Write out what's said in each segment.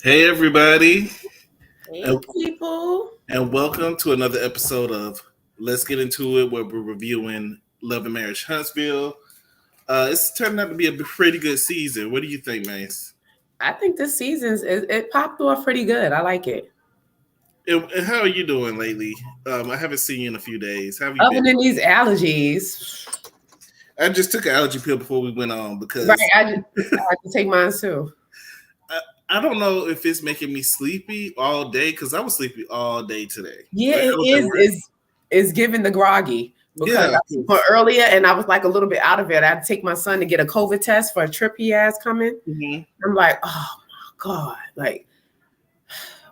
Hey everybody, Hey, and, people. and welcome to another episode of Let's Get Into It, where we're reviewing Love and Marriage Huntsville. It's turning out to be a pretty good season. What do you think, Mace? I think this season's it popped off pretty good. I like it. And how are you doing lately? I haven't seen you in a few days. How have you Other been? than these allergies, I just took an allergy pill before we went on right? because I had to take mine too. I, I don't know if it's making me sleepy all day because I was sleepy all day today. Yeah, Like, it I was at is. work. Is giving the groggy because Yeah, I saw earlier and I was like a little bit out of it. I had to take my son to get a COVID test for a trip he has coming. mhm. I'm like, oh my god, like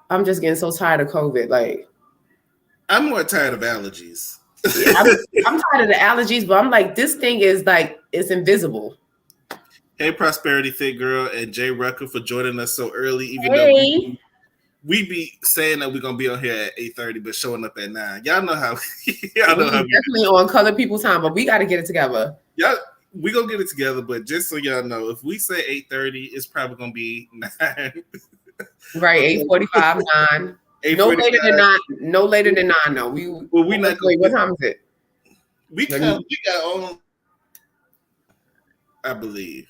I'm just getting so tired of COVID. Like, I'm more tired of allergies. yeah, I'm tired of the allergies, but I'm like, this thing is like it's invisible. Hey, Prosperity Fit Girl and Jay Rucker for joining us so early, even though Hey. we be saying that we're gonna be on here at 8:30, but showing up at 9. Y'all know how y'all know We how we do. definitely on color people time, but we got to get it together. Y'all we gonna get it together, but just so y'all know, if we say 8:30, it's probably gonna be 9. Right, Okay. 8:45, 9. No later than 8:45. 9. No later than 9. No, Well, we not gonna wait. What time is it? Let me. we got on, I believe.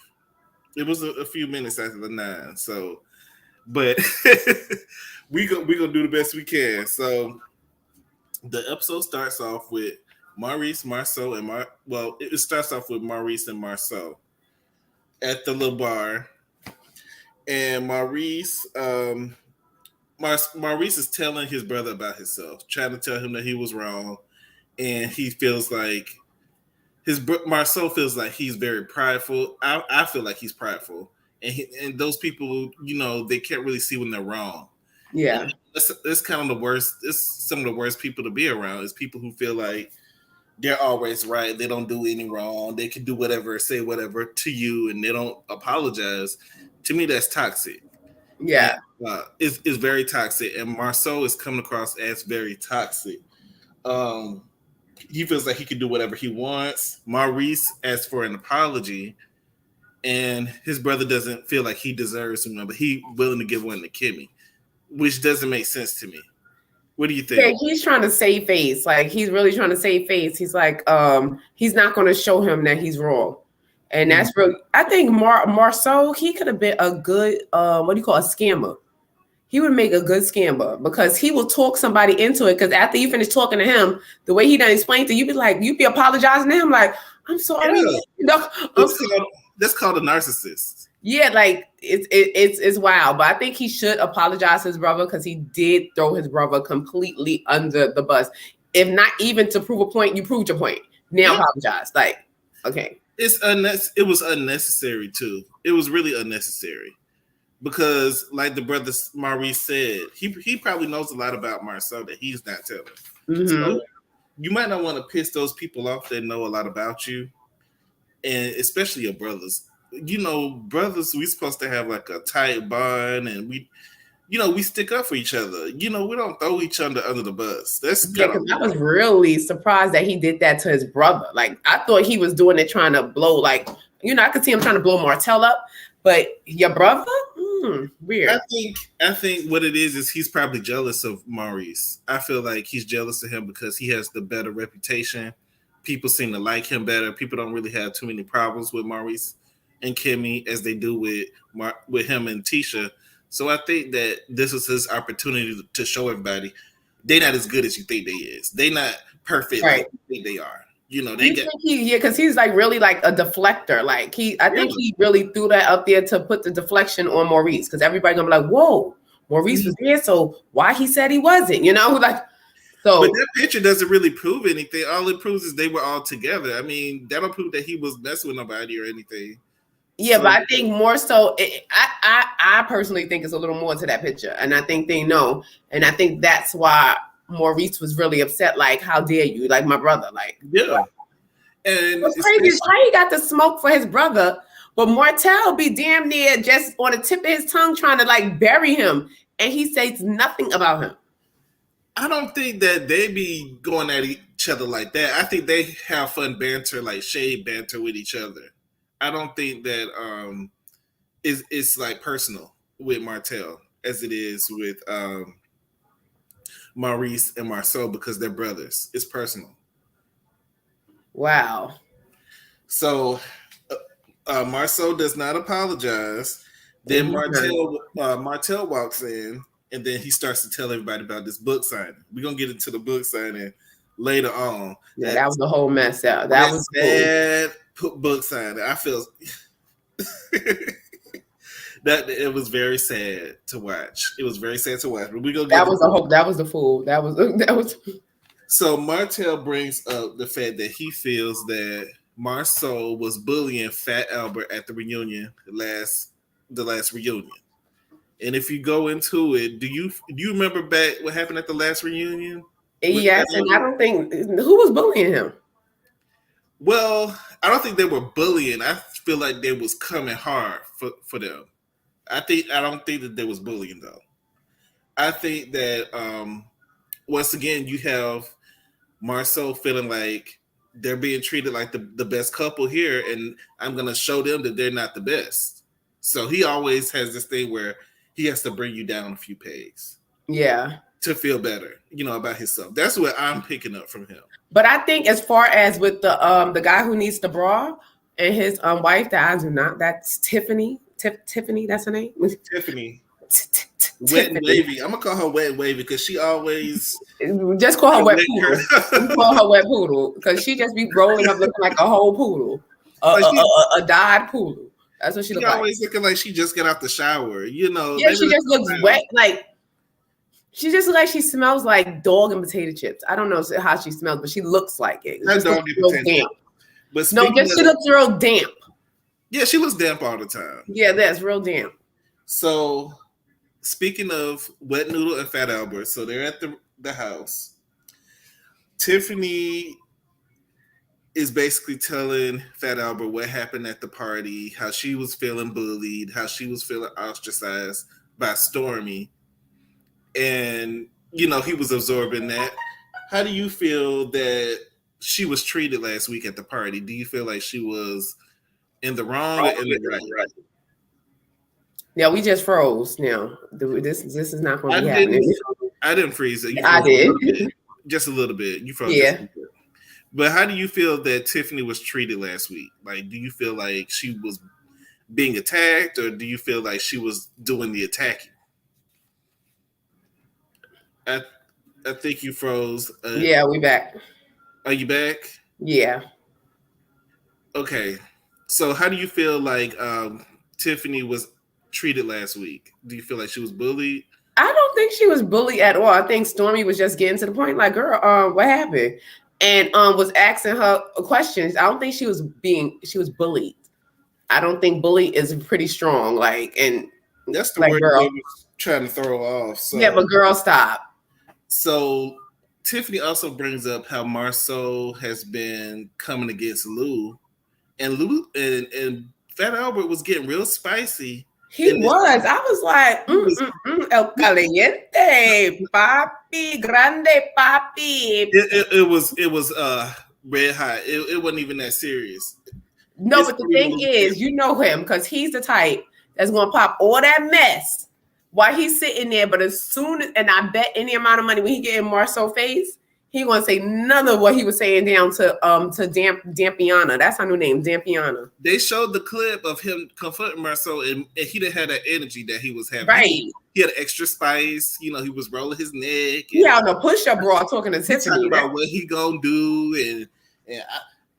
It was a few minutes after the 9, so but we gonna do the best we can. So the episode starts off with Maurice, Marceau, and it starts off with Maurice and Marceau at the little bar, and Maurice is telling his brother about himself, trying to tell him that he was wrong, and he feels like Marceau feels like he's very prideful. I feel like he's prideful, and those people, they can't really see when they're wrong. Yeah. And it's kind of the worst. It's some of the worst people to be around. Is people who feel like they're always right. They don't do any wrong. They can do whatever, say whatever to you, and they don't apologize. To me, that's toxic. And Yeah. it's very toxic. And Marceau is coming across as very toxic. Um, he feels like he can do whatever he wants. Maurice asks for an apology, and his brother doesn't feel like he deserves one, but he willing to give one to Kimmy, which doesn't make sense to me. What do you Yeah, think? he's trying to save face. Like he's really trying to save face. He's like, he's not going to show him that he's wrong. And Mhm. that's really I think Marceau, he could have been a good what do you call a scammer. He would make a good scammer because he will talk somebody into it. Because after you finish talking to him, the way he done explained to you, be like, you be apologizing to him, like, I'm sorry, Yeah, you know, I'm it's sorry. called, that's called a narcissist. Yeah, like it's wild. But I think he should apologize to his brother because he did throw his brother completely under the bus. If not even to prove a point, you proved your point. Now Yeah, apologize. Like, okay. it was unnecessary too. It was really unnecessary because, like the brother Maurice said, he probably knows a lot about Marcel that he's not telling. Mm-hmm. So you might not want to piss those people off that know a lot about you, and especially your brothers. Brothers, we supposed to have like a tight bond, and we stick up for each other. We don't throw each other under the bus. That's Yeah, kind of because I was really surprised that he did that to his brother. Like, I thought he was doing it trying to blow, like, I could see him trying to blow Martell up, but your brother? I Weird. think what it is he's probably jealous of Maurice. I feel like he's jealous of him because he has the better reputation. People seem to like him better. People don't really have too many problems with Maurice and Kimmy as they do with him and Tisha. So I think that this is his opportunity to show everybody they're not as good as you think they is. They not perfect like Right. you think they are. They You get think yeah, because he's like really like a deflector. Like I yeah. think he really threw that up there to put the deflection on Maurice because everybody gonna be like, whoa, Maurice was there, so why he said he wasn't, like But so. that picture doesn't really prove anything. All it proves is they were all together. I mean, that don't prove that he was messing with nobody or anything. Yeah, So but I think more so. I personally think it's a little more to that picture, and I think they know, and I think that's why Maurice was really upset. Like, how dare you? Like my brother. Like, yeah, and what's crazy is how he got the smoke for his brother, but Martell be damn near just on the tip of his tongue trying to like bury him, and he says nothing about him. I don't think that they be going at each other like that. I think they have fun banter, like shade banter with each other. I don't think that it's like personal with Martell. as it is with Maurice and Marceau because they're brothers. It's personal. Wow. So Marceau does not apologize. Then And he's not. Martel walks in, and then he starts to tell everybody about this book signing. We're gonna get into the book signing later on. Yeah, that was a whole mess out. That was bad book signing. I feel that it was very sad to watch. It was very sad to watch. But we gonna get that was a whole. That was the fool. That was. So Martel brings up the fact that he feels that Marceau was bullying Fat Albert at the reunion the last reunion. And if you go into it, do you remember back what happened at the last reunion? Yes, and I don't think who was bullying him. Well, I don't think they were bullying. I feel like they was coming hard for them. I don't think that there was bullying though. I think that once again you have Marceau feeling like they're being treated like the best couple here, and I'm gonna show them that they're not the best. So he always has this thing where he has to bring you down a few pegs. Yeah. To feel better, about himself. That's what I'm picking up from him. But I think as far as with the guy who needs the bra and his wife, the eyes are not. That's Tiffany. Tiffany, that's her name. Tiffany. Wet and wavy. I'm gonna call her wet and wavy because she always just call her wet poodle. Call her wet poodle because she just be rolling up looking like a whole poodle, a dyed poodle. That's what she looks like. Always looking like she just got out the shower. Yeah, she just looks wet. Like she just looks like she smells like dog and potato chips. I don't know how she smells, but she looks like it. She looks real damp. But she looks real damp. Yeah, she looks damp all the time. Yeah, that's real damp. So, speaking of Wet Noodle and Fat Albert, so they're at the house. Tiffany is basically telling Fat Albert what happened at the party, how she was feeling bullied, how she was feeling ostracized by Stormy. And, he was absorbing that. How do you feel that she was treated last week at the party? Do you feel like she was in the wrong or in the right? Yeah, we just froze now. This is not going to be happening. I didn't freeze it. I did. Just a little bit. You froze. Yeah. But how do you feel that Tiffany was treated last week? Like, do you feel like she was being attacked, or do you feel like she was doing the attacking? I think you froze. Yeah, we back. Are you back? Yeah. Okay. So how do you feel like Tiffany was treated last week? Do you feel like she was bullied? I don't think she was bullied at all. I think Stormy was just getting to the point, like, girl, what happened? And was asking her questions. I don't think she was bullied. I don't think bully is pretty strong. And that's the word girl was trying to throw off. So. Yeah, but girl, stop. So Tiffany also brings up how Marceau has been coming against Lou, and and Fat Albert was getting real spicy. He was. I was like, el caliente, papi, grande, papi. It was red hot. It wasn't even that serious. No, but the thing is, you know him because he's the type that's gonna pop all that mess while he's sitting there. But as soon as, and I bet any amount of money when he get in Marceau's face, he gonna say none of what he was saying down to Dampiana. That's her new name, Dampiana. They showed the clip of him confronting Marceau, and he didn't have that energy that he was having. Right. He had extra spice. He was rolling his neck. Yeah, on the push-up bra talking to Tiffany about what he gonna do, and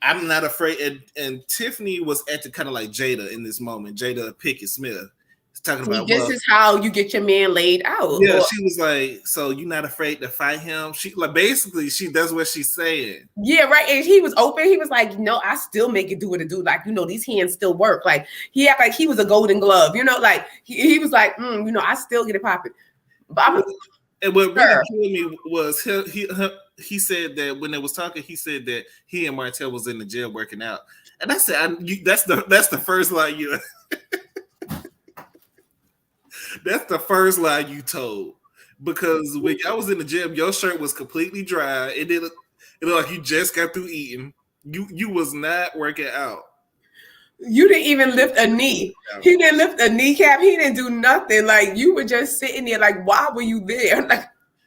I'm not afraid. And Tiffany was acting kind of like Jada in this moment. Jada Pinkett Smith. Talking about this is how you get your man laid out. Yeah, she was like, so you're not afraid to fight him? She basically that's what she's saying. Yeah, right. And he was open. He was like, no, I still make it do what it do. Like, these hands still work. Like he act like he was a golden glove, like he was like, I still get it popping. And what really killed me was he said that when they was talking, he said that he and Martel was in the jail working out. And I said, that's the first line you that's the first lie you told, because when I was in the gym, your shirt was completely dry. It looked like you just got through eating. You was not working out. You didn't even lift a knee. He didn't lift a kneecap. He didn't do nothing. Like you were just sitting there. Like why were you there? Like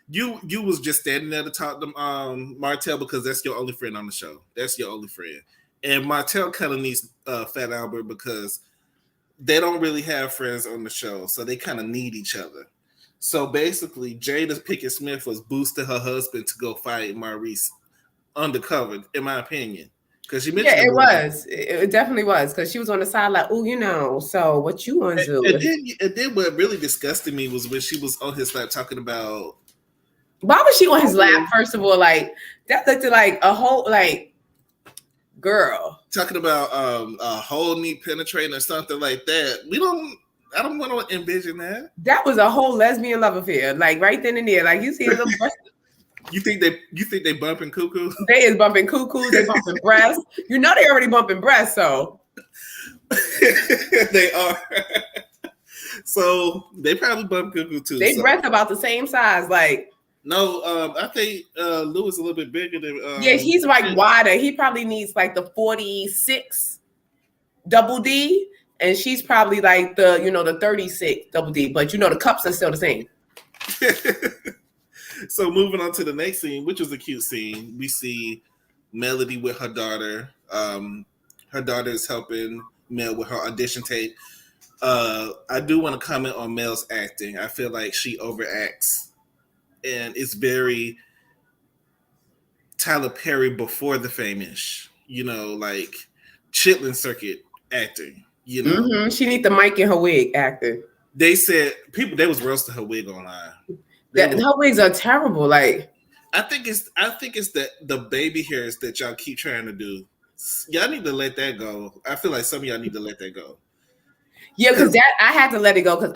you was just standing there to talk to Martell because that's your only friend on the show. That's your only friend. And Martell kind of needs Fat Albert because they don't really have friends on the show, so they kind of need each other. So basically, Jada Pinkett Smith was boosting her husband to go fight Maurice undercover, in my opinion. Because she mentioned it was. It definitely was because she was on the side like, oh, so what you want to do? And then what really disgusted me was when she was on his lap talking about. Why was she on his lap? First of all, like that looked like a whole like girl talking about a whole knee penetrating or something like that. I don't want to envision that. That was a whole lesbian love affair, like right then and there. Like you see a little breast. You think they bumping cuckoo? They is bumping cuckoos. They bumping breasts. You know they already bumping breasts, so they are. So they probably bump cuckoo too. They breasts about the same size, like. No, I think Lou is a little bit bigger than. Yeah, he's like wider. He probably needs like the 46 double D, and she's probably like the 36 double D. But the cups are still the same. So moving on to the next scene, which was a cute scene, we see Melody with her daughter. Her daughter is helping Mel with her audition tape. I do want to comment on Mel's acting. I feel like she overacts. And it's very Tyler Perry before the fame-ish, like Chitlin circuit acting, Mm-hmm. She need the mic in her wig acting. They said they was roasting her wig online. Her wigs are terrible. Like I think it's the baby hairs that y'all keep trying to do. Y'all need to let that go. I feel like some of y'all need to let that go. Yeah, because I had to let it go because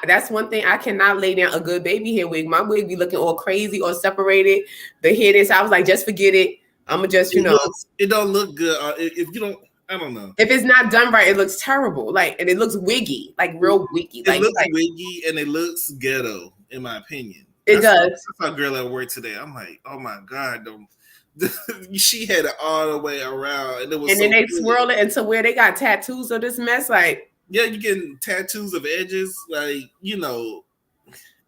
that's one thing I cannot lay down a good baby hair wig. My wig be looking all crazy or separated. The hair is. I was like, just forget it. I'ma just it don't look good if you don't. I don't know. If it's not done right, it looks terrible. Like and it looks wiggy, like real wiggy. It looks wiggy and it looks ghetto, in my opinion. It does. I saw a girl at work today. I'm like, oh my god, she had it all the way around, and it was. And then they swirl it into where they got tattoos of this mess, like. Yeah, you're getting tattoos of edges, like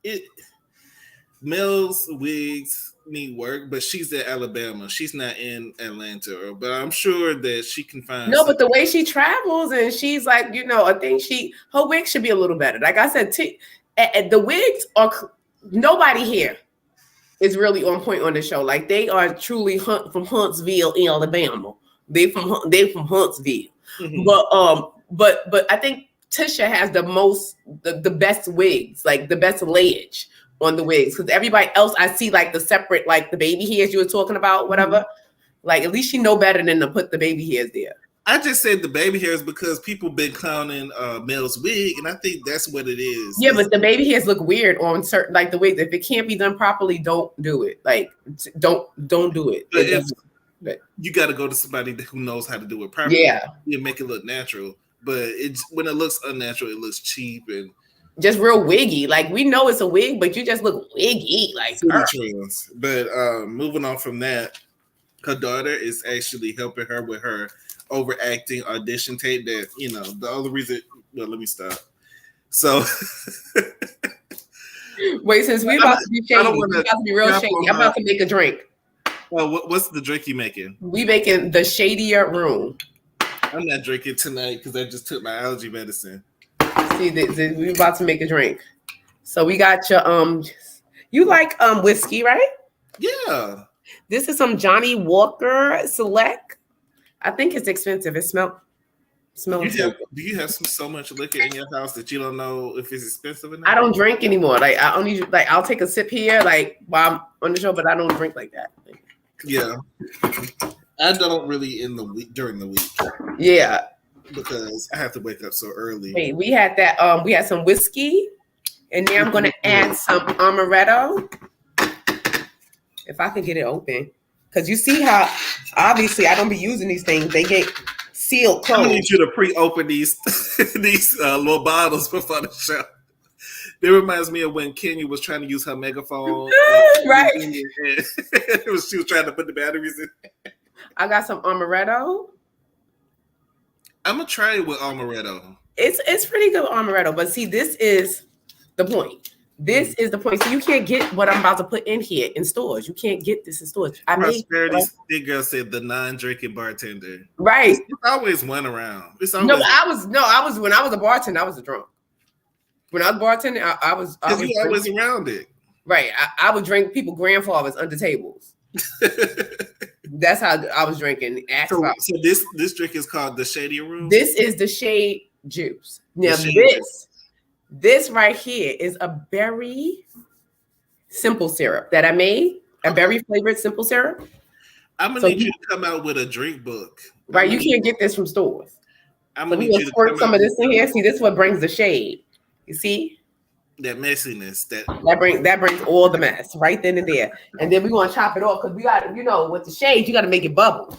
it. Mel's wigs need work, but she's in Alabama. She's not in Atlanta, but I'm sure that she can find. No, but the way she travels and she's like, I think her wig should be a little better. Like I said, the wigs are nobody here is really on point on the show. Like they are truly from Huntsville, Alabama. They from Huntsville, mm-hmm. But I think Tisha has the best wigs, like the best layage on the wigs. Because everybody else, I see like the separate, like the baby hairs you were talking about, whatever. Mm-hmm. Like at least she know better than to put the baby hairs there. I just said the baby hairs because people been clowning Mel's wig, and I think that's what it is. Yeah, but the baby hairs look weird on certain like the wigs. If it can't be done properly, don't do it. Like don't do it. But you got to go to somebody who knows how to do it properly. Yeah, make it look natural. But when it looks unnatural, it looks cheap and just real wiggy. Like we know it's a wig, but you just look wiggy. Like but moving on from that, her daughter is actually helping her with her overacting audition tape. That the only reason. Well, let me stop. So wait, since we about to be shady, we about to be real shady. I'm about to make a drink. Well, what's the drink you making? We making the shadier room. I'm not drinking tonight because I just took my allergy medicine. See, we about to make a drink. So we got your you like whiskey, right? Yeah. This is some Johnny Walker Select. I think it's expensive. It smells. Do you have so much liquor in your house that you don't know if it's expensive or not? I don't drink anymore. Like I only like I'll take a sip here, like while I'm on the show, but I don't drink like that. Yeah. I don't really during the week. Yeah. Because I have to wake up so early. Wait, we had that. We had some whiskey, and now I'm gonna add some amaretto. If I can get it open, because you see how obviously I don't be using these things. They get sealed closed. I need you to pre-open these little bottles before the show. It reminds me of when Kenya was trying to use her megaphone. Right. She was trying to put the batteries in. I got some amaretto. I'm gonna try it with amaretto. It's pretty good with amaretto, but see, this is the point. This is the point. So you can't get what I'm about to put in here in stores. You can't get this in stores. I made Prosperity Stick Girl said the non-drinking bartender. right. It's always one around. It's No, always I was when I was a bartender, I was a drunk. When I was bartending, I was because you always around it. Right. I would drink people grandfathers under tables. That's how I was drinking. So this drink is called the Shady Room. This is the shade juice. Now this right here is a berry simple syrup that I made. A berry flavored simple syrup. I'm gonna need you to come out with a drink book. Right, you can't get this from stores. I'm gonna need you to squirt some of this in here. See, this is what brings the shade. You see? That messiness that brings all the mess right then and there. And then we're gonna chop it off because we got, with the shade, you gotta make it bubble.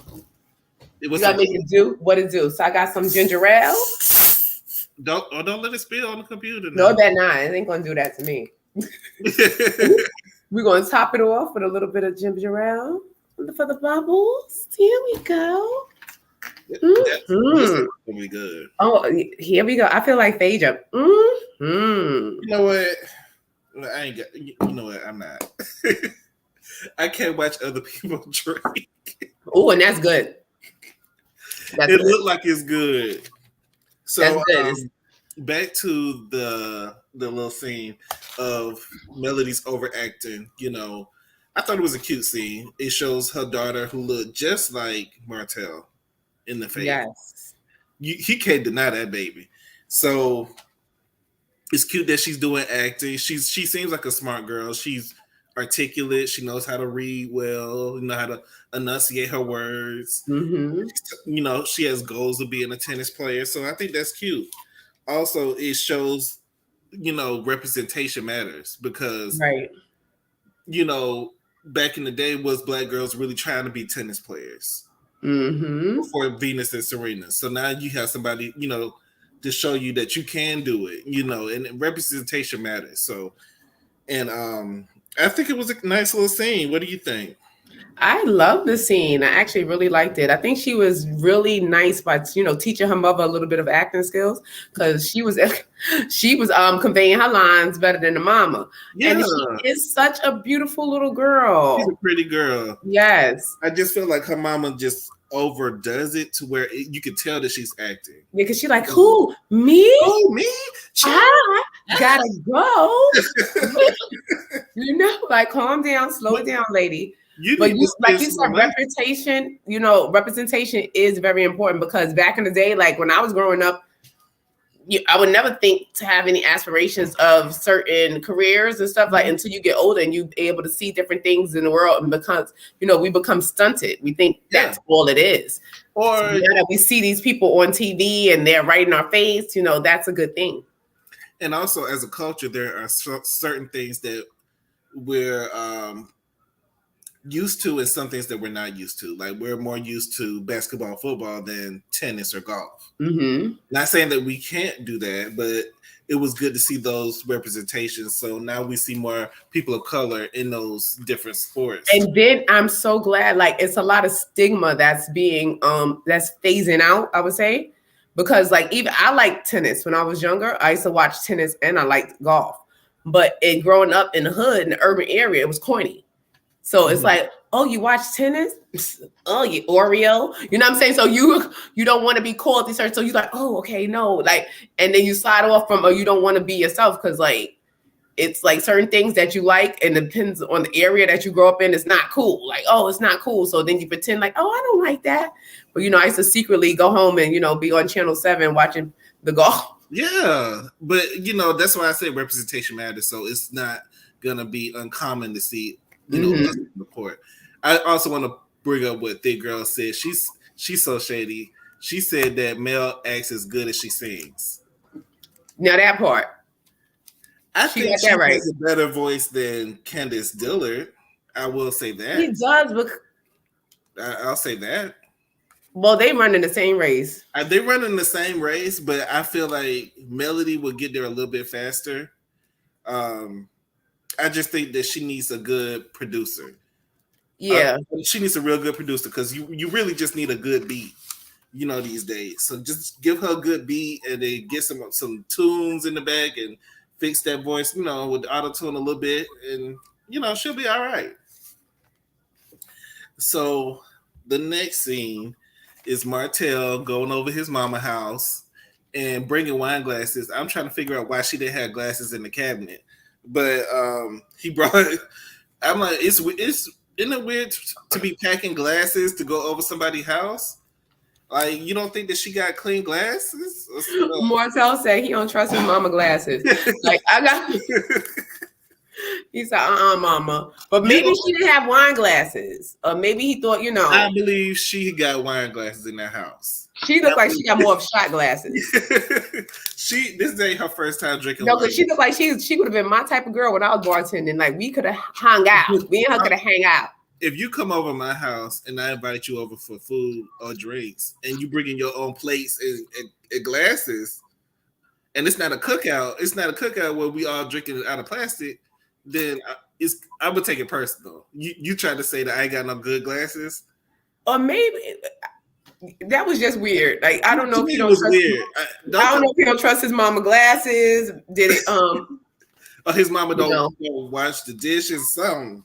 You gotta make it do what it do. So I got some ginger ale. Don't let it spill on the computer. No, that not. It ain't gonna do that to me. We're gonna top it off with a little bit of ginger ale for the bubbles. Here we go. This is gonna be good. Oh, here we go. I feel like Phaedra. You know what? I ain't got. You know what? I'm not. I can't watch other people drink. Oh, and that's good. It looked like it's good. So that's good. Back to the little scene of Melody's overacting. I thought it was a cute scene. It shows her daughter who looked just like Martell in the face. Yes. He can't deny that baby. So it's cute that she's doing acting. She seems like a smart girl. She's articulate. She knows how to read well, how to enunciate her words. Mm-hmm. She has goals of being a tennis player. So I think that's cute. Also, it shows, representation matters because, right. Back in the day, was Black girls really trying to be tennis players before Venus and Serena. So now you have somebody, to show you that you can do it, and representation matters. So, and I think it was a nice little scene. What do you think? I love the scene. I actually really liked it. I think she was really nice by teaching her mother a little bit of acting skills because she was conveying her lines better than the mama. Yeah. And she is such a beautiful little girl. She's a pretty girl. Yes. I just feel like her mama just overdoes it to where you can tell that she's acting. Because she's like, who? Me? Oh, me? I gotta go. Like calm down, slow it down, lady. Like you said, representation is very important because back in the day, like when I was growing up, I would never think to have any aspirations of certain careers and stuff like until you get older and you're able to see different things in the world, and because we become stunted. We think that's all it is. Or so now that we see these people on TV and they're right in our face, that's a good thing. And also, as a culture, there are certain things that we're used to and some things that we're not used to. Like we're more used to basketball, football than tennis or golf. Mm-hmm. Not saying that we can't do that, but it was good to see those representations. So now we see more people of color in those different sports. And then I'm so glad, like it's a lot of stigma that's being that's phasing out, I would say. Because like even I liked tennis when I was younger. I used to watch tennis and I liked golf. But growing up in the hood, in the urban area, it was corny. So it's like, oh, you watch tennis? Oh, you Oreo? You know what I'm saying? So you don't want to be called these certain. So you're like, oh, okay, no. Like, and then you slide off from, you don't want to be yourself because like, it's like certain things that you like and it depends on the area that you grow up in. It's not cool. Like, oh, it's not cool. So then you pretend like, oh, I don't like that. But, I used to secretly go home and, be on Channel 7 watching the golf. Yeah. But, that's why I say representation matters. So it's not going to be uncommon to see report. I also want to bring up what Thick Girl said. She's so shady. She said that Mel acts as good as she sings. Now that part, I think she has a better voice than Candace Dillard. I will say that. He does, but I'll say that. Well, they run in the same race. They run in the same race, but I feel like Melody will get there a little bit faster. I just think that she needs a good producer. Yeah. She needs a real good producer because you really just need a good beat. these days. So just give her a good beat and then get some tunes in the back and fix that voice, with the auto tune a little bit, and she'll be all right. So the next scene is Martell going over his mama house and bringing wine glasses. I'm trying to figure out why she didn't have glasses in the cabinet, but he brought. I'm like, isn't it weird to be packing glasses to go over somebody's house? Like, you don't think that she got clean glasses? Martell said he don't trust his mama glasses. Like, I got. He said, mama. But maybe she didn't have wine glasses. Or maybe he thought, I believe she got wine glasses in that house. She looked like she got more of shot glasses. This ain't her first time drinking wine. No, because she looked like she would have been my type of girl when I was bartending. Like, we could have hung out. Me and her could have hang out. If you come over my house and I invite you over for food or drinks and you bring in your own plates and glasses, and it's not a cookout where we all drinking out of plastic, then I would take it personal. You try to say that I ain't got no good glasses, or maybe that was just weird. Like, I don't know if he don't trust. Weird. I don't know if he don't trust his mama glasses. Did it? Or his mama don't wash the dishes. Something.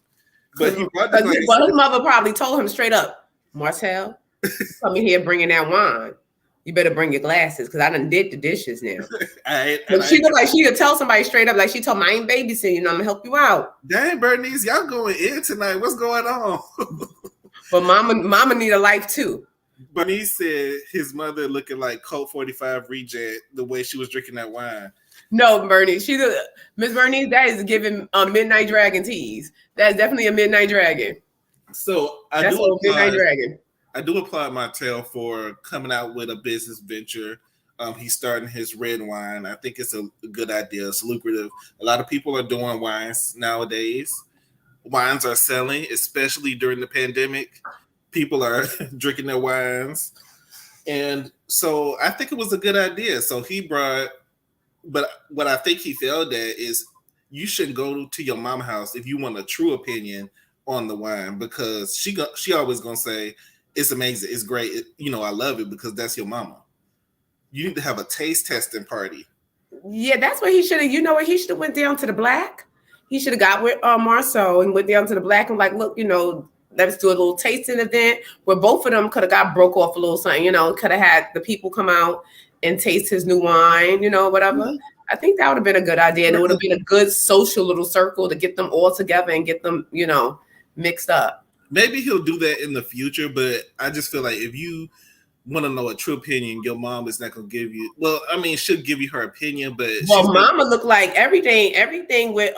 But his mother probably told him straight up, Martell, come in here bringing that wine. You better bring your glasses because I done did the dishes now. She looked like she could tell somebody straight up, like she told me, I ain't babysitting, I'm gonna help you out. Dang, Bernice, y'all going in tonight. What's going on? But mama need a life too. Bernice said his mother looking like Colt 45 reject the way she was drinking that wine. No, Bernice, Miss Bernice, that is giving a Midnight Dragon tease. That's definitely a Midnight Dragon. So that's a Midnight Dragon. I do applaud Martell for coming out with a business venture. He's starting his red wine. I think it's a good idea. It's lucrative. A lot of people are doing wines nowadays. Wines are selling, especially during the pandemic. People are drinking their wines. And so I think it was a good idea. So but what I think he failed at is you shouldn't go to your mama house if you want a true opinion on the wine, because she always gonna say, it's amazing, it's great, I love it, because that's your mama. You need to have a taste testing party. Yeah, that's what he should have. He should have went down to the Black. He should have got with Marceau and went down to the Black and like, look, let's do a little tasting event where both of them could have got broke off a little something. Could have had the people come out and taste his new wine, whatever. Mm-hmm. I think that would have been a good idea, and it would have been a good social little circle to get them all together and get them, mixed up. Maybe he'll do that in the future, but I just feel like if you want to know a true opinion, your mom is not going to give you. Well, I mean, she'll give you her opinion, but mama looked like everything with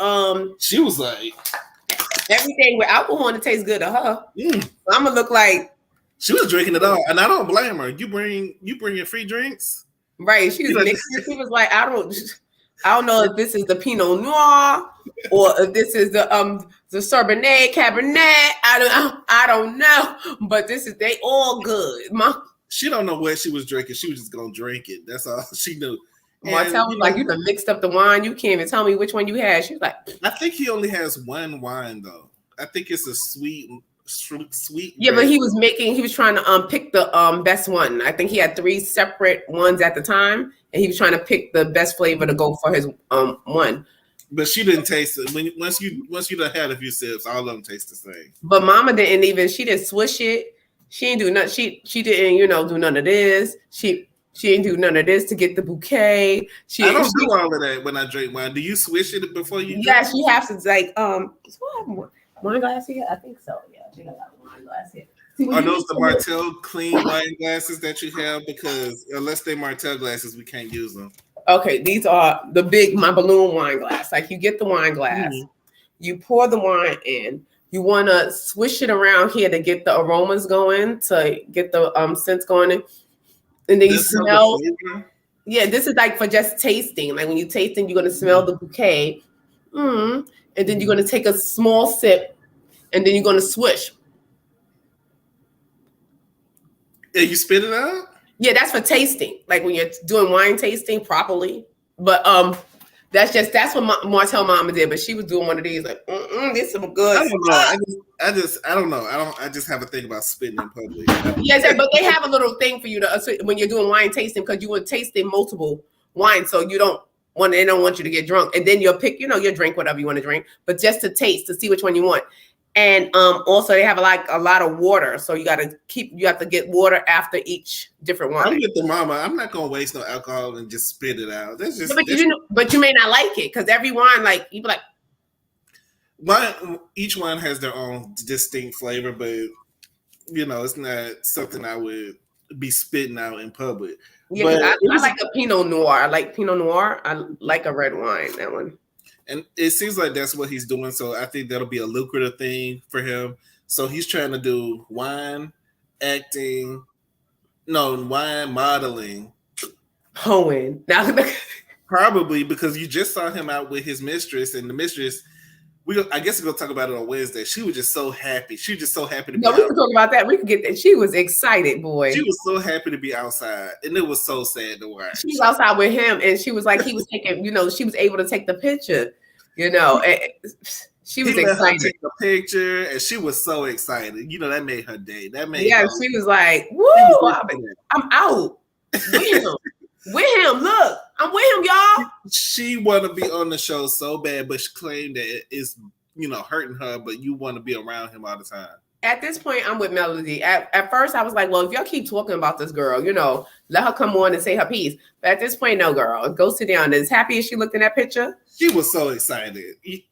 She was like everything with alcohol and it tastes good to her. Mama looked like she was drinking it all, and I don't blame her. You bring your free drinks, right? She was mixing. She was like, I don't know if this is the Pinot Noir or if this is the Chardonnay, Cabernet. I don't know, but they all good. She don't know what she was drinking. She was just gonna drink it. That's all she knew. Martell was like, you done mixed up the wine. You can't even tell me which one you had. She's like, I think he only has one wine though. I think it's a sweet. Yeah, but he was trying to pick the best one. I think he had 3 separate ones at the time, and he was trying to pick the best flavor to go for his one. But she didn't taste it. Once you done had a few sips, all of them taste the same. But mama she didn't swish it. She didn't do nothing. She didn't do none of this. She didn't do none of this to get the bouquet. I don't do all of that when I drink wine. Do you swish it before you? Yeah, she has to like wine glass here. I think so. Yeah, she got a wine glass here. Are those the Martell clean wine glasses that you have? Because unless they're Martell glasses, we can't use them. Okay, these are my balloon wine glass. Like, you get the wine glass, you pour the wine in. You want to swish it around here to get the aromas going, to get the scents going, and then you smell. Yeah, this is like for just tasting. Like when you tasting, you're gonna smell the bouquet, and then you're gonna take a small sip, and then you're gonna swish. Yeah, you spit it out. Yeah, that's for tasting. Like when you're doing wine tasting properly. But That's what Martell mama did, but she was doing one of these like, this some good I don't know. stuff. I don't know. I just have a thing about spitting in public. Yes, but they have a little thing for you to when you're doing wine tasting because you want to taste in multiple wines, so you don't want they don't want you to get drunk, and then you'll pick you'll drink whatever you want to drink, but just to taste to see which one you want. And also they have a lot of water, so you have to get water after each different wine. I'm with the mama. I'm not gonna waste no alcohol and just spit it out. That's just. But you may not like it because every wine you be like. Each one has their own distinct flavor, but it's not something I would be spitting out in public. Yeah, but I like a Pinot Noir. I like Pinot Noir. I like a red wine. That one. And it seems like that's what he's doing. So I think that'll be a lucrative thing for him. So he's trying to do wine modeling. Hoeing. Probably because you just saw him out with his mistress, and the mistress. I guess we're gonna talk about it on Wednesday. She was just so happy. She was just so happy to be. No, we can talk about that. We can get that. She was excited, boy. She was so happy to be outside, and it was so sad to watch. She was outside with him, and she was like, he was taking. She was able to take the picture. She was excited. Take the picture, and she was so excited. That made her day. She was like, "Woo! I'm out with him. Look, I'm with him, y'all." She want to be on the show so bad, but she claimed that it's hurting her. But you want to be around him all the time. At this point, I'm with Melody. At first, I was like, well, if y'all keep talking about this girl, let her come on and say her piece. But at this point, no, girl. Go sit down. As happy as she looked in that picture. She was so excited. She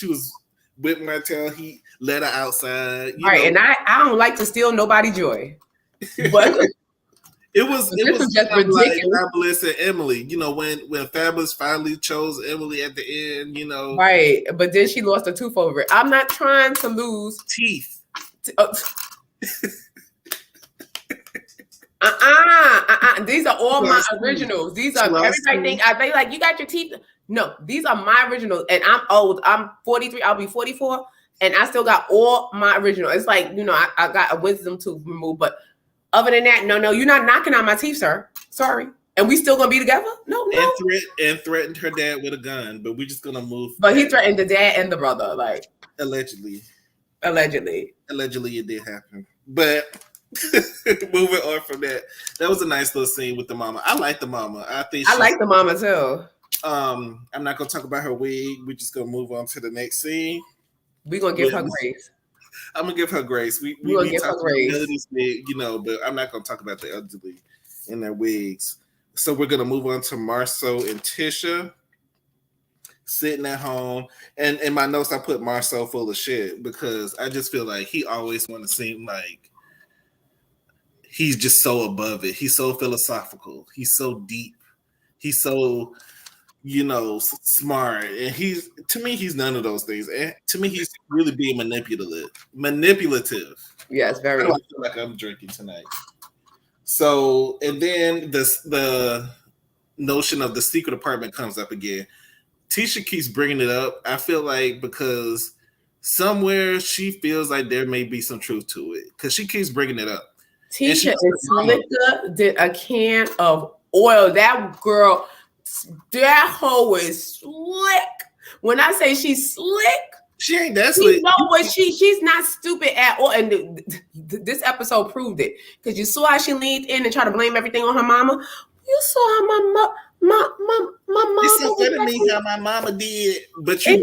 was with Martell. He let her outside. Right, and I don't like to steal nobody's joy. But it was just ridiculous. Like Fabulous and Emily. When Fabulous finally chose Emily at the end, Right, but then she lost a tooth over it. I'm not trying to lose teeth. These are all my originals. These are everybody think they like you got your teeth. No, these are my originals, and I'm old. I'm 43. I'll be 44, and I still got all my original. It's like I got a wisdom tooth removed, but other than that, no, you're not knocking out my teeth, sir. Sorry. And we still gonna be together? No. And threatened her dad with a gun, but we're just gonna move. But he threatened the dad and the brother, like allegedly. Allegedly, it did happen. But moving on from that, that was a nice little scene with the mama. I like the mama. I like the mama too. I'm not gonna talk about her wig. We're just gonna move on to the next scene. We're gonna give her grace. I'm gonna give her grace. We give her grace. Melody's wig, but I'm not gonna talk about the elderly in their wigs. So we're gonna move on to Marceau and Tisha sitting at home. And in my notes, I put Marceau full of shit because I just feel like he always want to seem like he's just so above it. He's so philosophical. He's so deep. He's so smart. And to me, he's none of those things. And to me, he's really being manipulative. Yes, very. I feel like I'm drinking tonight. So, and then the notion of the secret apartment comes up again. Tisha keeps bringing it up. I feel like because somewhere she feels like there may be some truth to it because she keeps bringing it up. Tisha and Slicka did a can of oil. That girl, that hoe is slick. When I say she's slick, she ain't that slick. You know what? She's not stupid at all. And this episode proved it because you saw how she leaned in and tried to blame everything on her mama. You saw how my mama. It's so funny to me how my mama did, but you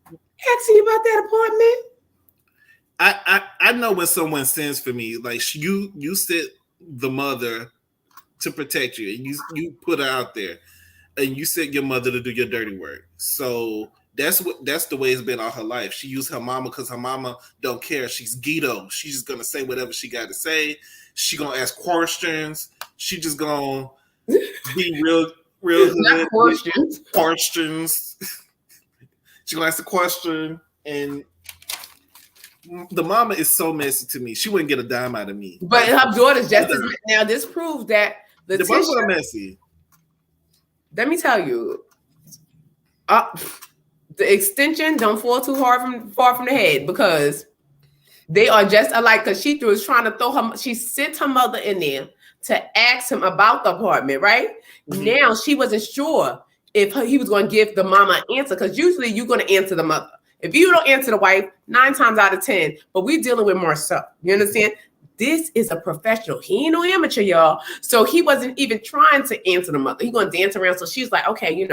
asking you about that apartment. I know when someone sends for me, like you set the mother to protect you, and you put her out there, and you set your mother to do your dirty work. So that's the way it's been all her life. She used her mama because her mama don't care. She's Guido. She's just gonna say whatever she got to say. She gonna ask questions. She just gonna be real not questions. Questions. She gonna ask the question, and the mama is so messy to me. She wouldn't get a dime out of me. But her daughter's just as now. This proves that the both are messy. Let me tell you, the extension don't fall too far from the head because they are just alike. Because she was trying to throw her. She sent her mother in there to ask him about the apartment, right? Mm-hmm. Now she wasn't sure. if he was going to give the mama an answer, because usually you're going to answer the mother. If you don't answer the wife, 9 times out of 10, but we're dealing with Marcel. You understand? This is a professional. He ain't no amateur, y'all. So he wasn't even trying to answer the mother. He going to dance around. So she's like, okay,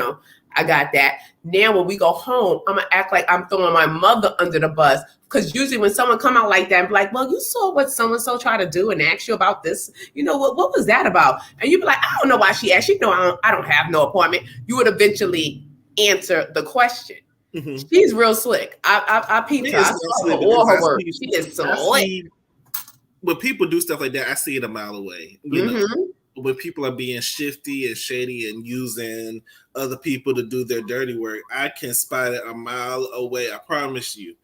I got that. Now when we go home, I'm going to act like I'm throwing my mother under the bus. Because usually when someone come out like that and be like, well, you saw what so-and-so tried to do and asked you about this. What was that about? And you'd be like, I don't know why she asked. I don't have no appointment. You would eventually answer the question. Mm-hmm. She's real slick. I peeped her. I saw all her work. She is slick. When people do stuff like that, I see it a mile away. You know, when people are being shifty and shady and using other people to do their dirty work, I can spot it a mile away. I promise you.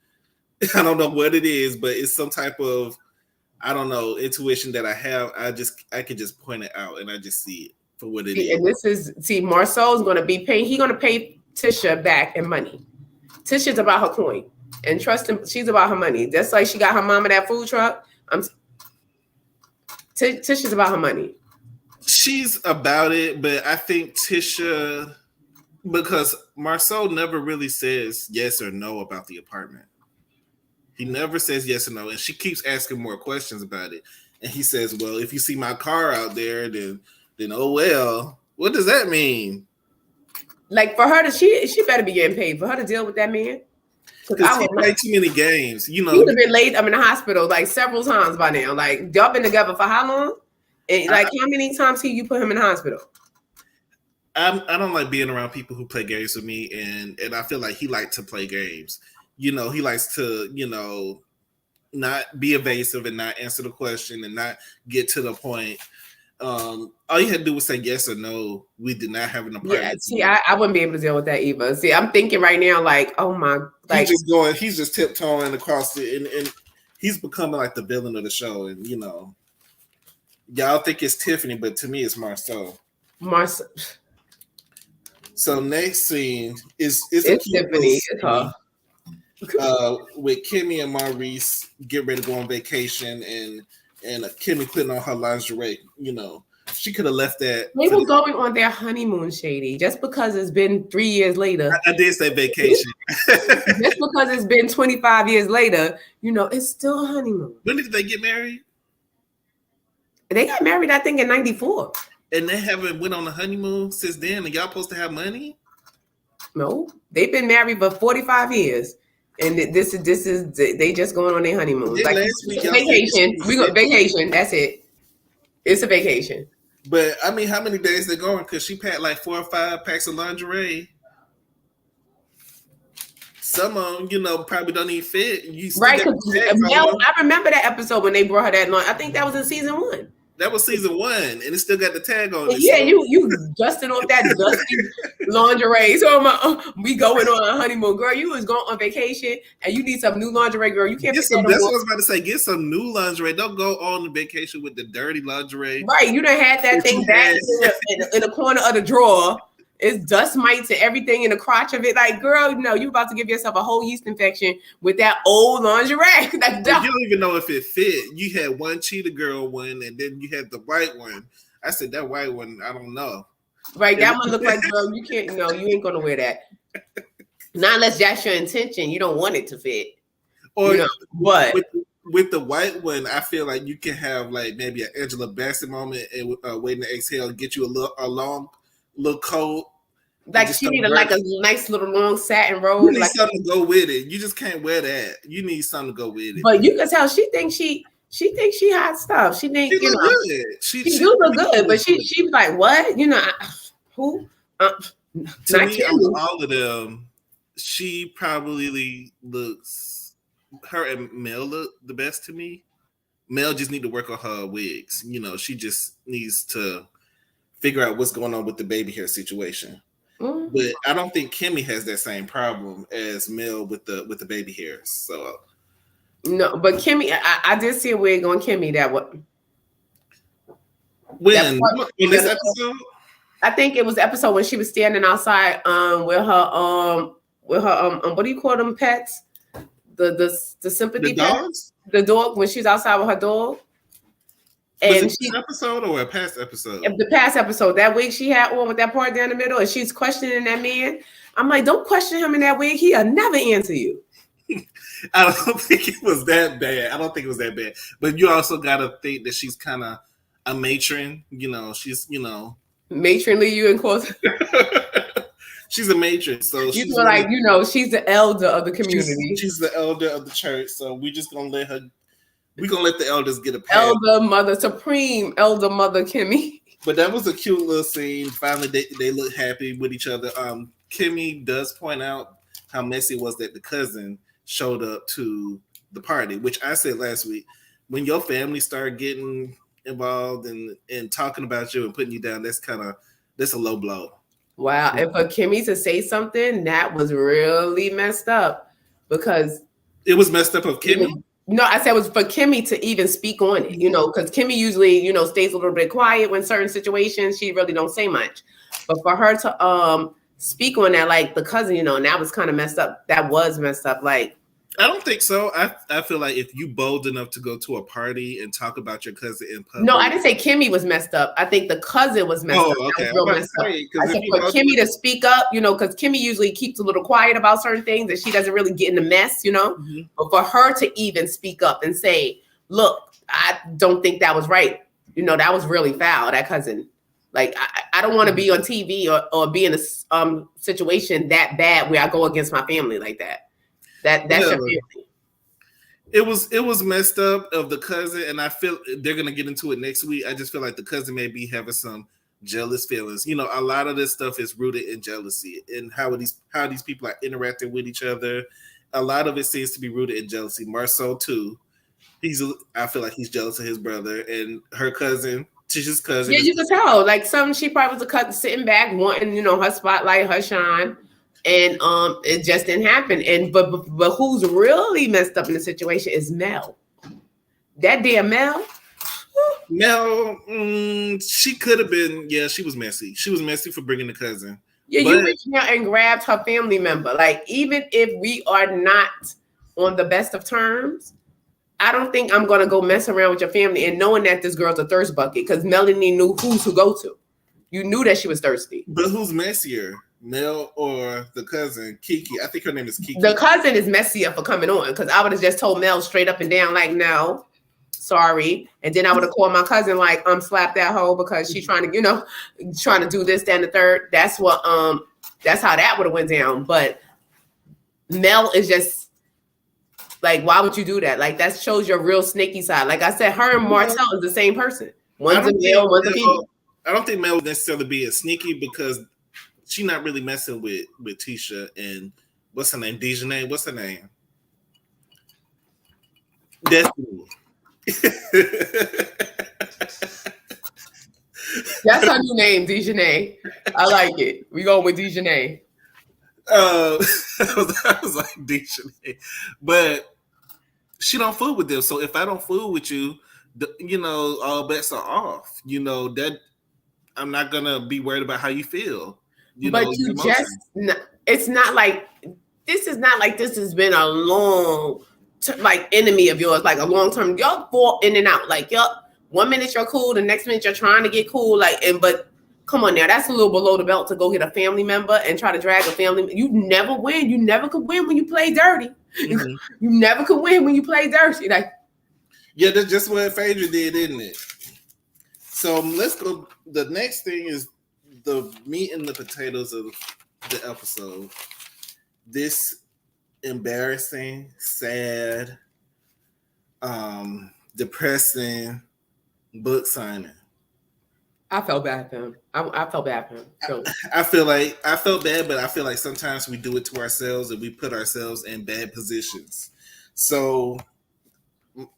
I don't know what it is, but it's some type of, I don't know, intuition that I have. I can just point it out and I just see it for what it is. And Marcel's going to be paying. He's going to pay Tisha back in money. Tisha's about her coin, and trust him, she's about her money. Just like she got her mama that food truck. Tisha's about her money. She's about it, but I think Tisha, because Marcel never really says yes or no about the apartment. He never says yes or no, and she keeps asking more questions about it. And he says, well, if you see my car out there, then oh well. What does that mean? Like for her to she better be getting paid for her to deal with that man. Because he played too many games. He would have been laid. I'm in the hospital like several times by now. Like y'all been together for how long? And like how many times can you put him in the hospital? I don't like being around people who play games with me, and I feel like he liked to play games. He likes to, not be evasive and not answer the question and not get to the point. All you had to do was say yes or no. We did not have an apartment. Yeah, see, I wouldn't be able to deal with that either. See, I'm thinking right now, like, oh my, like he's just tiptoeing across it, and he's becoming like the villain of the show. And y'all think it's Tiffany, but to me, it's Marcel. So next scene is Tiffany. It's her. With Kimmy and Maurice get ready to go on vacation, and Kimmy putting on her lingerie. She could have left that. They were going on their honeymoon, Shady. Just because it's been 3 years later. I did say vacation. Just because it's been 25 years later, it's still a honeymoon. When did they get married? They got married, I think, in 94. And they haven't went on a honeymoon since then. And y'all supposed to have money? No, they've been married for 45 years. And this is they just going on their honeymoon. Like vacation. We go vacation. That's it. It's a vacation. But I mean, how many days they going? Because she packed like 4 or 5 packs of lingerie. Some of them, probably don't even fit. Right? I remember that episode when they brought her that line. I think that was in season 1. That was season 1, and it still got the tag on it. Yeah, so. you dusting off that dusty lingerie. So we going on a honeymoon, girl. You was going on vacation, and you need some new lingerie, girl. You can't. That's what I was about to say. Get some new lingerie. Don't go on vacation with the dirty lingerie. Right, you done had that thing back in the corner of the drawer. It's dust mites and everything in the crotch of it. Like, girl, you about to give yourself a whole yeast infection with that old lingerie. You don't even know if it fit. You had one cheetah girl one, and then you had the white one. I said that white one, I don't know. Right, that one looked like, girl, you can't. No, you ain't gonna wear that. Not unless that's your intention. You don't want it to fit. Or but with the white one, I feel like you can have like maybe an Angela Bassett moment and waiting to exhale, get you a long little coat. Like she needed like a nice little long satin robe. You need something to go with it. You just can't wear that. You need something to go with it. But you can tell she thinks she hot stuff. She think she look good. She do look good, but she was like, what? Who? To me, all of them, she probably looks. Her and Mel look the best to me. Mel just need to work on her wigs. She just needs to figure out what's going on with the baby hair situation. Mm-hmm. But I don't think Kimmy has that same problem as Mel with the baby hairs. So no, but Kimmy, I did see a wig on Kimmy that what when in this episode. I think it was the episode when she was standing outside with her what do you call them pets? The sympathy the dogs? The dog when she was outside with her dog. Was And it this episode or a past episode? the past episode, that wig she had on with that part down the middle, and she's questioning that man. I'm like, don't question him in that wig. He'll never answer you. I don't think it was that bad. I don't think it was that bad. But you also got to think that she's kind of a matron. She's, Matronly, you in quotes. She's a matron. So you feel like, she's the elder of the community. She's the elder of the church. So we're just going to let her. We're going to let the elders get a pass. Elder Mother Supreme, Elder Mother Kimmy. But that was a cute little scene. Finally, they look happy with each other. Kimmy does point out how messy it was that the cousin showed up to the party, which I said last week. When your family start getting involved and talking about you and putting you down, that's a low blow. Wow. And for Kimmy to say something, that was really messed up because it was messed up of Kimmy. No, I said it was for Kimmy to even speak on it, because Kimmy usually, stays a little bit quiet when certain situations, she really don't say much. But for her to speak on that, like the cousin, that was kind of messed up. That was messed up. Like, I don't think so. I feel like if you bold enough to go to a party and talk about your cousin in public. No, I didn't say Kimmy was messed up. I think the cousin was messed up. Okay. Was I said for Kimmy to speak up, because Kimmy usually keeps a little quiet about certain things and she doesn't really get in the mess, Mm-hmm. But for her to even speak up and say, look, I don't think that was right. That was really foul, that cousin. Like, I don't want to be on TV or be in a situation that bad where I go against my family like that. That's your family. It was messed up of the cousin, and I feel they're gonna get into it next week. I just feel like the cousin may be having some jealous feelings. A lot of this stuff is rooted in jealousy and how these people are interacting with each other. A lot of it seems to be rooted in jealousy. Marceau too. I feel like he's jealous of his brother and her cousin. Tisha's cousin. Yeah, you can tell. Like she probably was a cousin sitting back, wanting her spotlight, her shine. And it just didn't happen. And but who's really messed up in the situation is Mel. That damn Mel. Mel, she could have been. Yeah, she was messy. She was messy for bringing the cousin. Yeah, you reached out and grabbed her family member. Like, even if we are not on the best of terms, I don't think I'm gonna go mess around with your family and knowing that this girl's a thirst bucket because Melanie knew who to go to. You knew that she was thirsty. But who's messier? Mel or the cousin, Kiki? I think her name is Kiki. The cousin is messier for coming on because I would have just told Mel straight up and down, like, no, sorry. And then I would have called my cousin, like, slap that hoe because she's trying to, trying to do this, that, and the third. That's what, that's how that would have went down. But Mel is just like, why would you do that? Like, that shows your real snaky side. Like I said, her and Martell is the same person. One's a male, one's a female. I don't think Mel would necessarily be as sneaky because she's not really messing with Tisha and what's her name? Dejanay. What's her name? Destiny. That's her new name, Dejanay. I like it. We going with Dejanay. I was like Dejanay, but she don't fool with them. So if I don't fool with you, all bets are off. That I'm not gonna be worried about how you feel. It's not like this has been a long enemy of yours, like a long term. Y'all fall in and out. Like, 1 minute you're cool, the next minute you're trying to get cool. But come on now, that's a little below the belt to go get a family member and try to drag a family. You never win. You never could win when you play dirty. Mm-hmm. You never could win when you play dirty. Like, yeah, that's just what Phaedra did, isn't it? So let's go. The next thing is the meat and the potatoes of the episode. This embarrassing, sad, depressing book signing. I felt bad for him. I felt bad for him. So. I felt bad, but I feel like sometimes we do it to ourselves and we put ourselves in bad positions. So,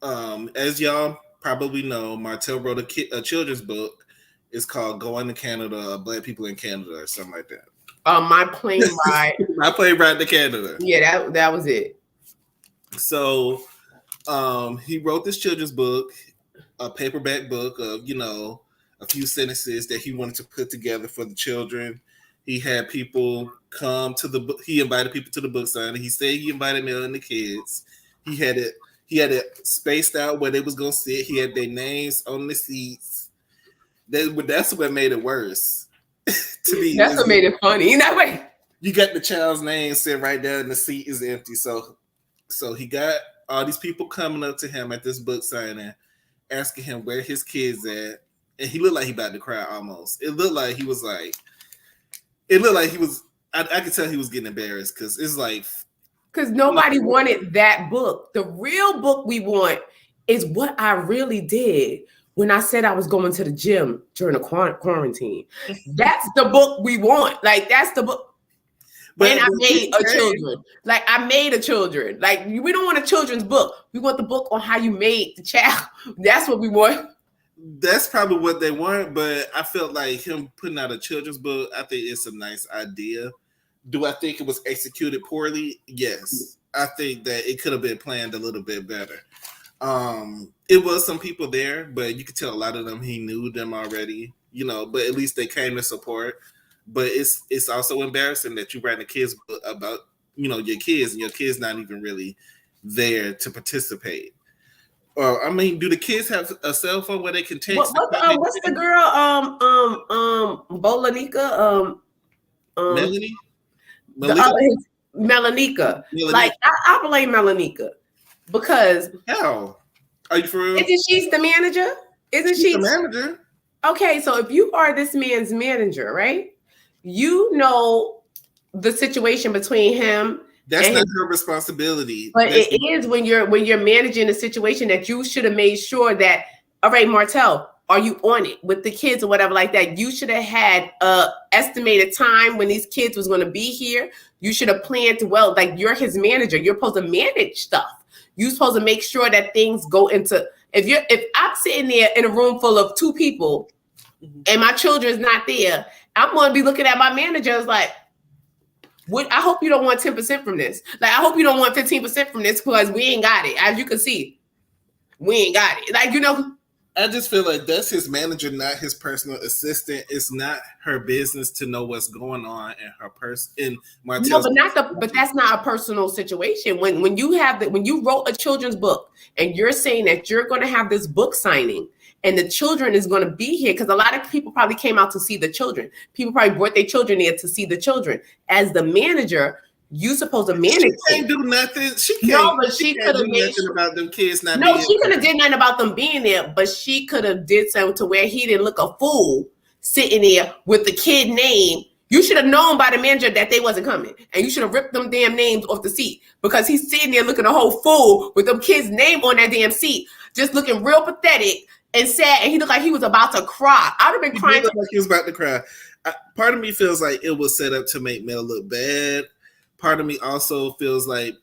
as y'all probably know, Martell wrote a children's book. It's called "Going to Canada: Black People in Canada" or something like that. My plane ride. My plane ride to Canada. Yeah, that was it. So, he wrote this children's book, a paperback book of a few sentences that he wanted to put together for the children. He had people come to the book. He invited people to the book signing. He said he invited Mel and the kids. He had it. He had it spaced out where they was gonna sit. He had their names on the seats. That's what made it worse. To me, That's what made it funny. In that way, you got the child's name sitting right there, and the seat is empty. So he got all these people coming up to him at this book signing, asking him where his kids at, and he looked like he about to cry almost. It looked like he was like, it looked like he was. I could tell he was getting embarrassed because it's like, because nobody wanted that book. The real book we want is what I really did when I said I was going to the gym during the quarantine. That's the book we want. Like, that's the book. But and I made a children. Like, I made a children. Like, we don't want a children's book. We want the book on how you made the child. That's what we want. That's probably what they want, but I felt like him putting out a children's book, I think it's a nice idea. Do I think it was executed poorly? Yes. I think that it could have been planned a little bit better. It was some people there, but you could tell a lot of them he knew them already, you know, but at least they came to support. But it's also embarrassing that you write a kid's book about, you know, your kids, and your kids not even really there to participate. Or I mean, do the kids have a cell phone where they can text? What's the girl? Bolanica. Melanie. Melanika. Like I blame Melanika because how are you for real? Isn't she the manager? Isn't she the manager? Okay, so if you are this man's manager, right? You know the situation between him. That's not her responsibility. But it is when you're managing a situation that you should have made sure that, all right, Martell, are you on it with the kids or whatever like that? You should have had a estimated time when these kids was going to be here. You should have planned well. Like, you're his manager. You're supposed to manage stuff. You're supposed to make sure that things go into, if I'm sitting there in a room full of 2 people and my children's not there, I'm going to be looking at my manager as like, I hope you don't want 10% from this. Like, I hope you don't want 15% from this because we ain't got it. As you can see, we ain't got it. Like, you know. I just feel like that's his manager, not his personal assistant. It's not her business to know what's going on in her person. No, but that's not a personal situation. When you wrote a children's book and you're saying that you're going to have this book signing and the children is going to be here, because a lot of people probably came out to see the children. People probably brought their children there to see the children. As the manager, you supposed to manage. She can't do nothing. She could have do nothing about them kids not. No, she could have did nothing about them being there, but she could have did something to where he didn't look a fool sitting there with the kid name. You should have known by the manager that they wasn't coming, and you should have ripped them damn names off the seat, because he's sitting there looking a whole fool with them kids' name on that damn seat, just looking real pathetic and sad, and he looked like he was about to cry. I'd have been crying. Like he was about to cry. Part of me feels like it was set up to make Mel look bad. Part of me also feels like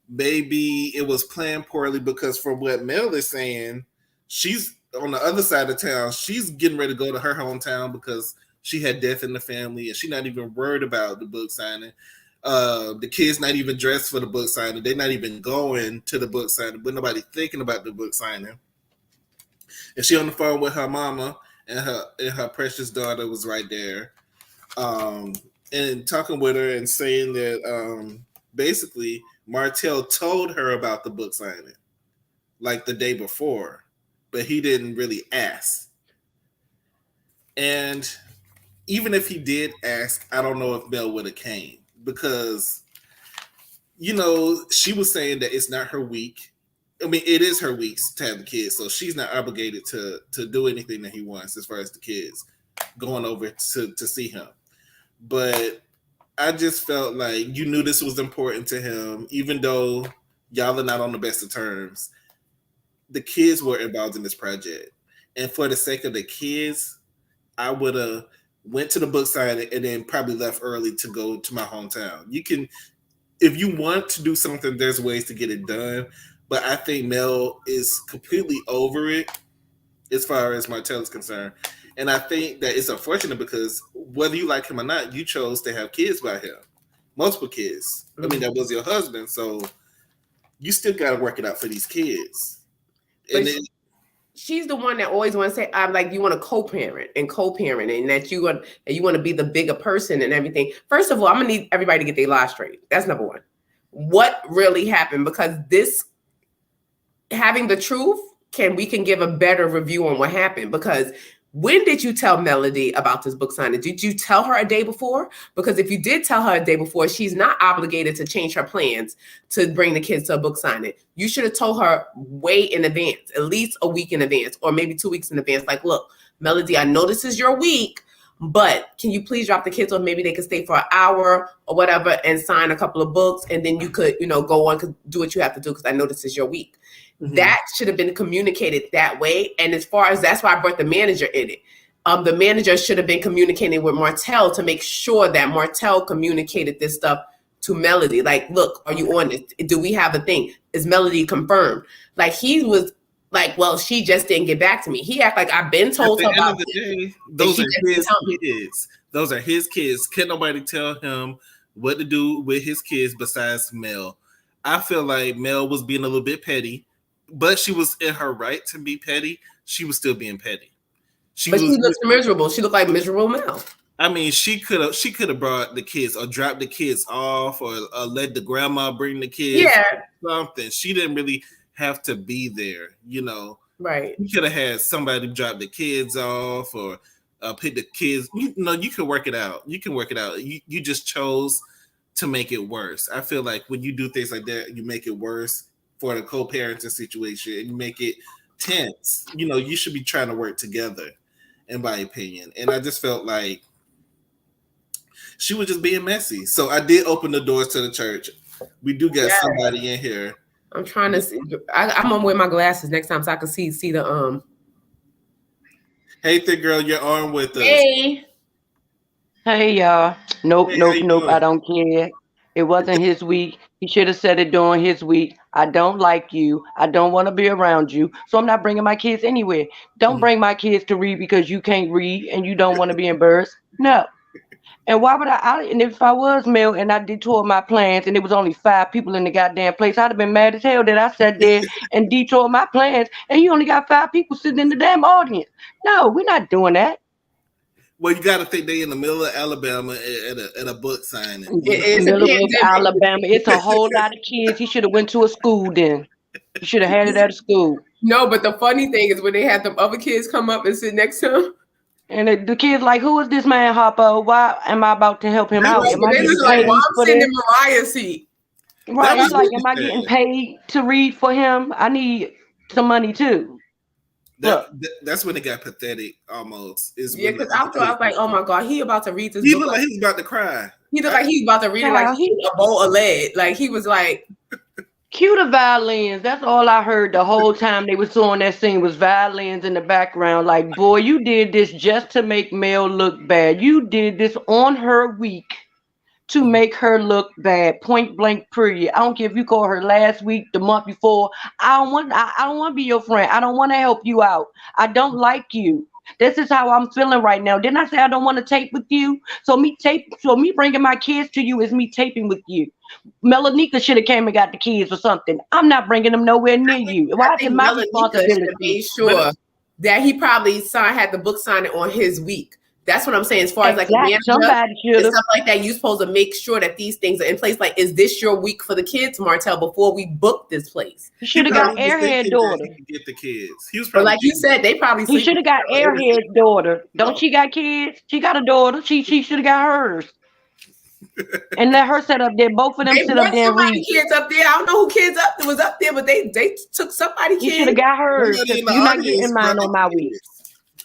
maybe it was planned poorly, because from what Mel is saying, she's on the other side of town. She's getting ready to go to her hometown because she had death in the family, and she's not even worried about the book signing. The kids not even dressed for the book signing. They're not even going to the book signing, but nobody thinking about the book signing. And she on the phone with her mama, and her precious daughter was right there. And talking with her and saying that basically Martell told her about the book signing like the day before, but he didn't really ask. And even if he did ask, I don't know if Mel would have came, because, you know, she was saying that it's not her week. I mean, it is her week to have the kids, so she's not obligated to do anything that he wants as far as the kids going over to see him. But I just felt like you knew this was important to him, even though y'all are not on the best of terms. The kids were involved in this project, and for the sake of the kids, I would have went to the book signing and then probably left early to go to my hometown. You can, if you want to do something, there's ways to get it done. But I think Mel is completely over it as far as Martell is concerned. And I think that it's unfortunate because whether you like him or not, you chose to have kids by him. Multiple kids. Mm-hmm. I mean, that was your husband. So you still got to work it out for these kids. And she's the one that always want to say, I'm like, you want to co-parent, and that you want to be the bigger person and everything. First of all, I'm going to need everybody to get their lives straight. That's number one. What really happened? Because this having the truth, we can give a better review on what happened. Because when did you tell Melody about this book signing? Did you tell her a day before? Because if you did tell her a day before, she's not obligated to change her plans to bring the kids to a book signing. You should have told her way in advance, at least a week in advance, or maybe 2 weeks in advance. Like, look, Melody, I know this is your week, but can you please drop the kids off? Maybe they could stay for an hour or whatever and sign a couple of books, and then you could, go on, do what you have to do, because I know this is your week. Mm-hmm. That should have been communicated that way. And as far as, that's why I brought the manager in it. The manager should have been communicating with Martell to make sure that Martell communicated this stuff to Melody. Like, look, are you on it? Do we have a thing? Is Melody confirmed? Like, he was like, well, she just didn't get back to me. He act like I've been told her about it. Those are his kids. Those are his kids. Can't nobody tell him what to do with his kids besides Mel. I feel like Mel was being a little bit petty, but she was in her right to be petty. She was still being petty. She looks miserable. She looked like miserable Mel. I mean, she could have brought the kids or dropped the kids off or let the grandma bring the kids. Yeah. Something. She didn't really have to be there, Right. You could have had somebody drop the kids off or pick the kids. You can work it out. You can work it out. You just chose to make it worse. I feel like when you do things like that, you make it worse for the co-parenting situation and you make it tense. You should be trying to work together, in my opinion. And I just felt like she was just being messy. So I did open the doors to the church. We do got somebody in here. I'm trying to see. I'm gonna wear my glasses next time so I can see the Hey, thick girl, you're on with us. Hey. Hey, y'all. Nope. I don't care. It wasn't his week. He should have said it during his week. I don't like you. I don't want to be around you. So I'm not bringing my kids anywhere. Don't bring my kids to read because you can't read and you don't want to be embarrassed. No. And why would and if I was Mel and I detoured my plans and there was only 5 people in the goddamn place, I'd have been mad as hell that I sat there and detoured my plans and you only got 5 people sitting in the damn audience. No, we're not doing that. Well, you got to think they in the middle of Alabama at a book signing. It's middle of Alabama. It's a whole lot of kids. He should have went to a school then. He should have had it at a school. No, but the funny thing is when they had the other kids come up and sit next to him. And the kids like, who is this man, Harpo? Why am I about to help him out? They was like, well, I'm sitting in Mariah's seat. Right, he's like, am I getting paid to read for him? I need some money too. That's when it got pathetic almost. Because after I was like, oh my God, he about to read this book. He looked like he was about to cry. He looked like he was about to read it like he a bowl of lead. Like he was like... Cue the violins. That's all I heard the whole time they was on that scene was violins in the background. Like, boy, you did this just to make Mel look bad. You did this on her week to make her look bad. Point blank period. I don't care if you call her last week, the month before. I don't want to be your friend. I don't want to help you out. I don't like you. This is how I'm feeling right now. Didn't I say I don't want to tape with you? So me bringing my kids to you is me taping with you. Melanika should have came and got the kids or something. I'm not bringing them nowhere near you. Why is it my responsibility? Made sure that he probably had the book signing on his week. That's what I'm saying. As far as like a manager and stuff like that, you're supposed to make sure that these things are in place. Like, is this your week for the kids, Martell? Before we book this place, he should have got Airhead daughter. Get the kids. He was probably, but like you said, they probably. He should have got Airhead daughter. Don't she got kids? She got a daughter. She should have got hers. And let her sit up there. Both of them sit up there and read. Kids up there. I don't know who kids was up there, but they took somebody. You should have got hers. You're not getting mine on my week.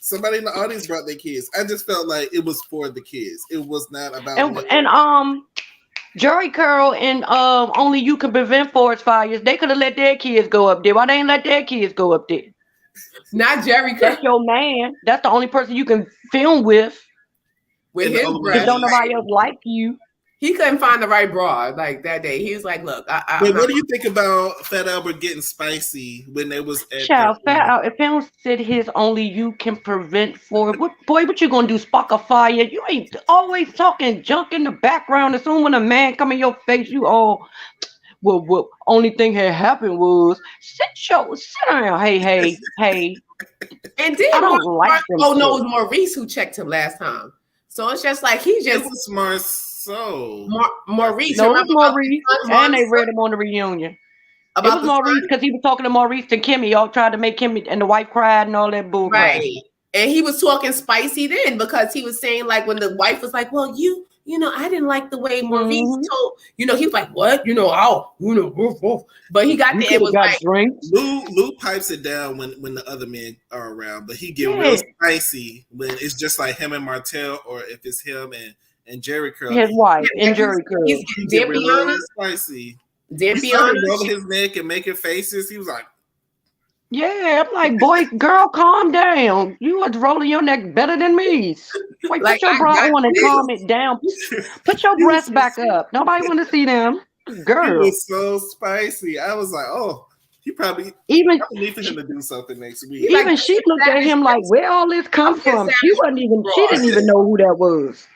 Somebody in the audience brought their kids. I just felt like it was for the kids. It was not about. And Jerry Curl and Only You Can Prevent Forest Fires. They could have let their kids go up there. Why they ain't let their kids go up there? Not Jerry Curl. That's your man. That's the only person you can film with. With his brother. Don't nobody else like you. He couldn't find the right bra like that day. He was like, "Look, but what do you think about Fat Albert getting spicy when they was at Fat Albert? If Albert said his Only You Can Prevent for what you gonna do? Spark a fire? You ain't always talking junk in the background. As soon when a man come in your face, you all. Well, only thing had happened was sit down. Hey. And then I don't like them. Oh no, it was Maurice who checked him last time. So it's just like he just was smart. So Maurice. No, it's Maurice. And they read him on the reunion. It was the Maurice son? because he was talking to Maurice and Kimmy. Y'all tried to make Kimmy and the wife cried and all that bull crap. Right. And he was talking spicy then because he was saying like when the wife was like, well, you know, I didn't like the way Maurice told, you know, he was like, what? You know, woof, woof. But he got there and was like, drinks. Lou pipes it down when the other men are around, but he get real spicy when it's just like him and Martell, or if it's him and Jerry Curl. His wife and Jerry Curl. He get real spicy. He started rolling his neck and making faces. He was like, yeah, I'm like, boy, girl, calm down. You was rolling your neck better than me. Wait, like, put your bra on and calm it down. Put your breasts back up. Nobody want to see them. Girl. He was so spicy. I was like, oh, he probably even need for him to do something next week. Even like, she looked at him like, where all this come from? She didn't even know who that was.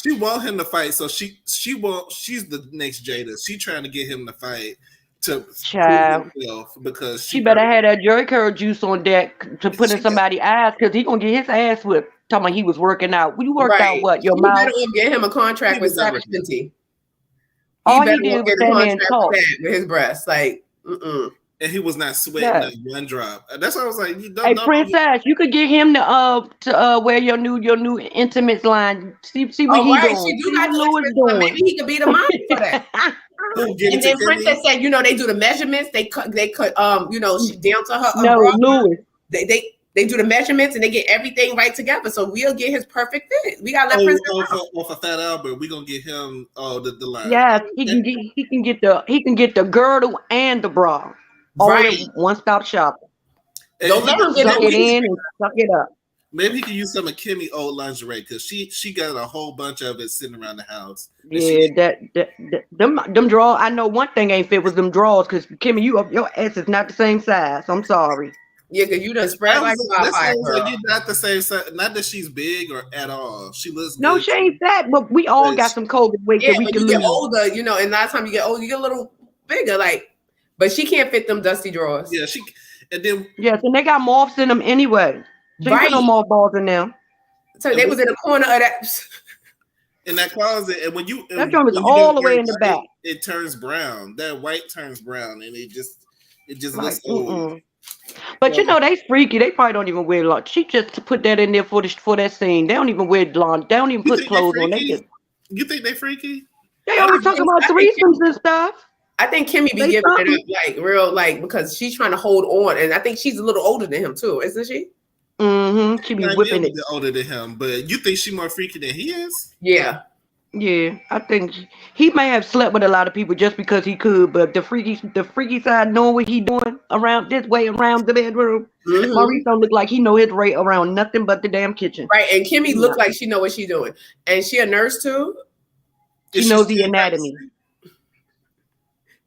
She want him to fight, so she's the next Jada. She trying to get him to fight to child because she better have that Jerry Curl juice on deck to put in somebody's ass because he gonna get his ass whipped. Talking about he was working out. You worked out what? Your mouth? Better get him a contract with Savage Fenty. All he did was stand there and talk with his breasts, like, and he was not sweating like one drop. That's why I was like, you don't. Hey, Princess, you could get him to wear your new intimates line. See what he doing. She do got doing. Maybe he could be the model for that. And then Princess said, you know, they do the measurements. They cut, you know, down to her. No, Louis. They do the measurements and they get everything right together. So we'll get his perfect fit. We gotta let Princess know. For Fat Albert, we gonna get him the line. Yeah, he can get the girdle and the bra. All in one-stop shop. Don't let him get suck it in and suck it up. Maybe he can use some of Kimmy old lingerie because she got a whole bunch of it sitting around the house. Yeah, them drawers. I know one thing ain't fit was them drawers because Kimmy, your ass is not the same size. I'm sorry. Yeah, because you done spread like wildfire. Like you're not the same size. Not that she's big or at all. She looks. No, she ain't fat, but we all got some COVID weight that we can lose. You get older, you know, and last time you get older, you get a little bigger, like. But she can't fit them dusty drawers. Yeah, and then and they got moths in them anyway. She ain't no mothballs in them. So they was in the corner of that. In that closet, and when you that joint was all the way in the back. It turns brown. That white turns brown, and it just like, looks old. But you know they freaky. They probably don't even wear lawn. She just put that in there for that scene. They don't even wear lawn. They don't even put clothes on. You think they freaky? They always talk about threesomes and stuff. I think Kimmy be giving it up like real, like because she's trying to hold on, and I think she's a little older than him too, isn't she? Mm-hmm. She be whipping it. Older than him, but you think she more freaky than he is? Yeah. Yeah, I think he may have slept with a lot of people just because he could, but the freaky side, knowing what he doing around this way around the bedroom, Maurice don't look like he know his way around nothing but the damn kitchen. Right, and Kimmy look like she know what she doing, and she a nurse too. She knows the anatomy.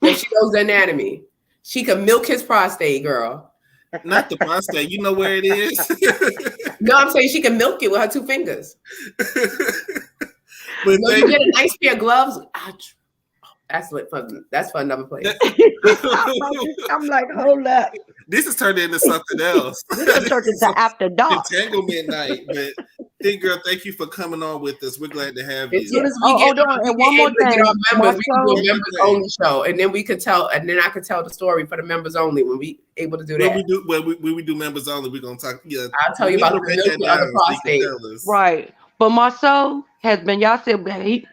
Yeah, she knows the anatomy. She can milk his prostate, girl. Not the prostate. You know where it is. No, I'm saying she can milk it with her 2 fingers. But you get a nice pair of gloves. That's for another place. I'm like, hold up. This is turned into something else. This is turned into after dark. Entanglement night. But hey, girl, thank you for coming on with us. We're glad to have you. As soon as we get one more thing, members, we can do a members only show, and then I could tell the story for the members only when we able to do that. When we do members only, we're gonna talk. Yeah, I'll tell you about the prostate. Right. But Marceau has been, y'all said, he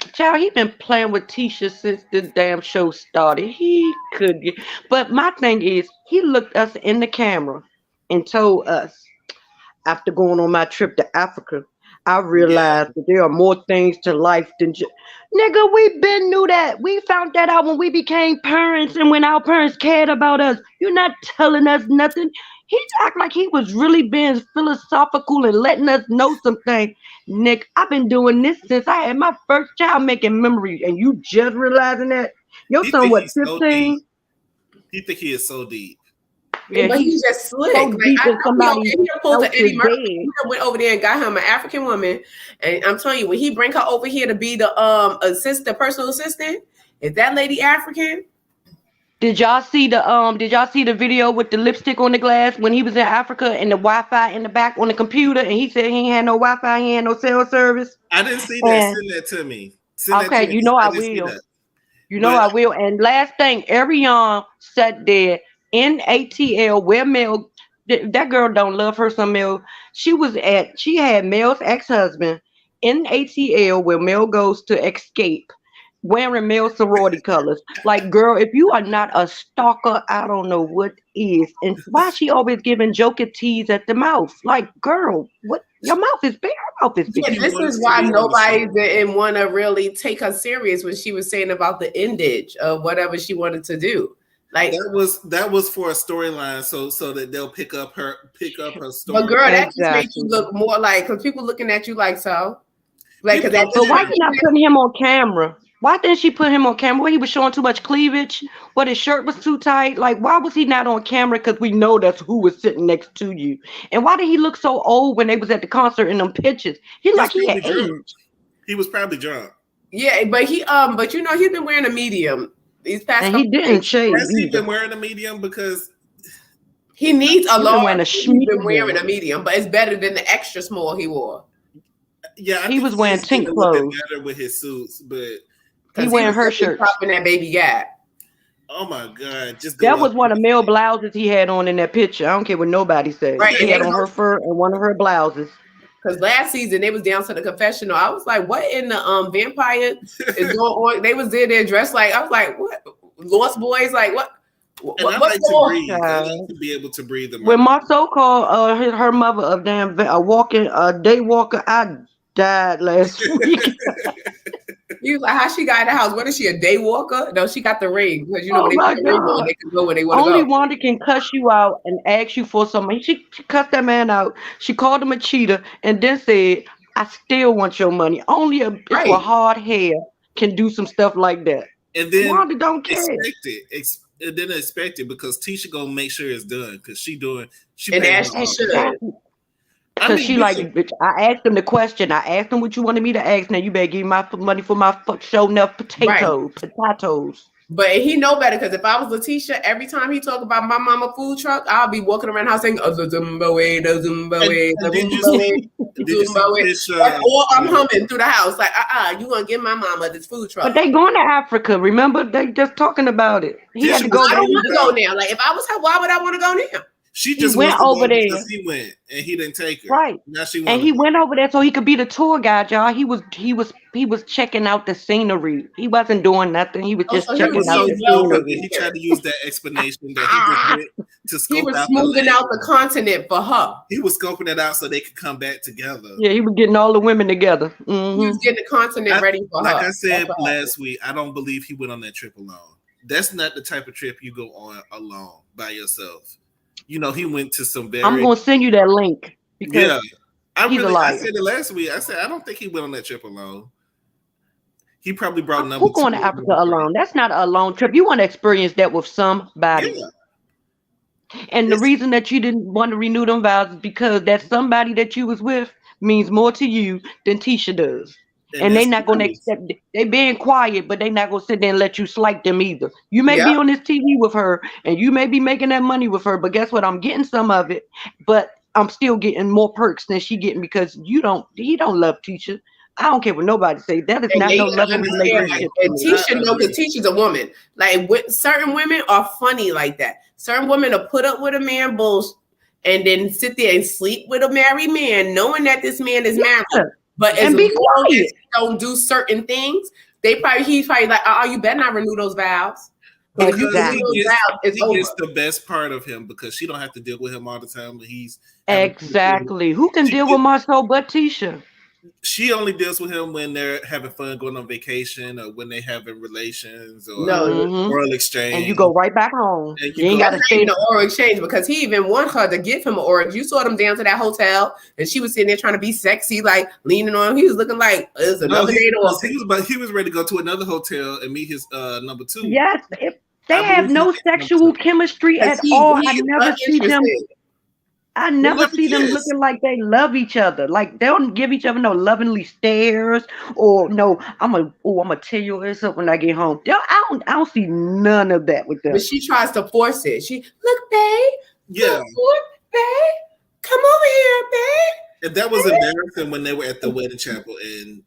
been playing with Tisha since the damn show started. He could get, but my thing is, he looked us in the camera and told us, after going on my trip to Africa, I realized that there are more things to life than just, nigga, we been knew that. We found that out when we became parents and when our parents cared about us. You're not telling us nothing. He act like he was really being philosophical and letting us know something. Nick, I've been doing this since I had my first child making memories, and you just realizing that? Your son, what, 15? He think he is so deep. Yeah, but he's just slick. So deep like, somebody Eddie Murphy went over there and got him an African woman, and I'm telling you, when he bring her over here to be the personal assistant, is that lady African? Did y'all see the video with the lipstick on the glass when he was in Africa and the Wi-Fi in the back on the computer and he said he ain't had no Wi-Fi, he had no cell service? I didn't see that. Send that to me. Okay, you know I will. You know But I will. And last thing, Ariane sat there in ATL where Mel. That girl don't love her some Mel. She had Mel's ex-husband in ATL where Mel goes to escape, wearing Mel sorority colors. Like, girl, if you are not a stalker, I don't know what is. And why she always giving Joker tease at the mouth? Like, girl, what? Your mouth is big. Her mouth is big. Yeah, she this wants is to why be on the nobody show. didn't want to really take her serious when she was saying about the endage of whatever she wanted to do. Like, That was for a storyline, so that they'll pick up her but story. girl, that just makes you Exactly. look more like, because people looking at you like, so, like, People because at don't this But look why at point, me. you not putting him on camera? Why didn't she put him on camera? What, he was showing too much cleavage? What, his shirt was too tight? Like, why was he not on camera? Because we know that's who was sitting next to you. And why did he look so old when they was at the concert in them pictures? He He was like he probably had drunk. age. He was probably drunk. yeah, but but you know, he's been wearing a medium these past And he couple of didn't days. shave Has he been either. wearing a medium? Because He needs a He been large. wearing a He's been wearing medium. a medium, but it's better than the extra small he wore yeah, I He think was he wearing is getting tank a little bit clothes. better with his suits. But He because he wearing was her definitely shirts. popping that baby gap. oh my god, just go That up. was one of Mel blouses he had on in that picture. I don't care what nobody say. Right, She and had they on her fur and one of her blouses. because last season they was down to the confessional. I was like, what in the vampire is going on? They was there dressed like, I was like, what? Lost Boys, like what? And I What's like to going on? breathe. I like to be able to breathe in my. When my so-called her mother of damn a walking day walker, I died last week. He was like, how she got in the house? What is she, a day walker? No, she got the ring because you know when Oh they put my the ring on, god! they can go where they want to Only go. Wanda can cuss you out and ask you for something. She cussed that man out. She called him a cheater and then said, "I still want your money." Only a bitch Right. with hard hair can do some stuff like that. And then Wanda don't care. and then expect it because Tisha gonna make sure it's done because she And paying as her she off. should. Exactly. I Cause mean, she we like, could, bitch. I asked him the question. I asked him what you wanted me to ask. Now you better give me my money for my show enough Right. potatoes. But he know better because if I was Letitia, every time he talk about my mama food truck, I'll be walking around the house saying, the Zumba way, the Zumba way, the and Zumba way, the did you see Zumba way. Tisha? That's all I'm humming through the house. Like, you gonna give my mama this food truck. But they going to Africa. Remember, they just talking about it. He had Tisha to was go I there. don't talking want to about. go now. Like, if I was her, why would I want to go now? She He just wants went to over go there. because he went and he didn't take her. Right. Now she And wants he to. went over there so he could be the tour guide, y'all. He was checking out the scenery. He wasn't doing nothing. He was Oh, just so he That checking was was out so the being well stupid that scenery. he tried prepared. to use that explanation that he just went to He scope was out the smoothing land. out the continent for her. He was scoping it out so they could come back together. Yeah, he was getting all the women together. He was getting the continent ready for Like her. I said That's what happened. last week, I don't believe he went on that trip alone. That's not the type of trip you go on alone by yourself. You know, he went to some I'm very gonna send you that link because yeah. he's a I liar. said it last week. I said I don't think he went on that trip alone. He probably brought number Who going to two. Africa alone? That's not a alone trip. You want to experience that with somebody. Yeah, And the it's, reason that you didn't want to renew them vows is because that somebody that you was with means more to you than Tisha does. and And they that's not the gonna truth. accept it. They being quiet, but they not gonna sit there and let you slight them either. You may Yeah. be on this TV with her and you may be making that money with her, but guess what? I'm getting some of it, but I'm still getting more perks than she getting because he don't love Tisha. I don't care what nobody say. That is And not they no gotta loving understand, like, relationship to and me. Tisha know because Tisha's a woman. Like, certain women are funny like that. Certain women will put up with a man bullshit and then sit there and sleep with a married man, knowing that this man is married. Yeah. But as And be long as quiet. he don't do certain things, he's probably like, you better not renew those vows. If you Exactly. renew those vows, it's he gets over. the best part of him because she don't have to deal with him all the time. But he's Exactly. Who can She deal gets- with Marcel but Tisha? She only deals with him when they're having fun going on vacation or when they having relations or No, Mhm. oral exchange. And you go right back home. And You ain't got to that's not even stay. an oral exchange because he even want her to give him an oral. You saw them down to that hotel and she was sitting there trying to be sexy, like leaning on him. He was looking like it's another day off. He was ready to go to another hotel and meet his number two. Yes, if they I have believe no he- sexual chemistry at He all. is I never see them. uninterested. I never never see them kiss. looking like they love each other. Like they don't give each other no lovingly stares or no. I'm gonna tell you what's up when I get home. I don't see none of that with them. But she tries to force it. She look, babe. Yeah. Look, babe. Come over here, babe. And that was embarrassing when they were at the wedding chapel and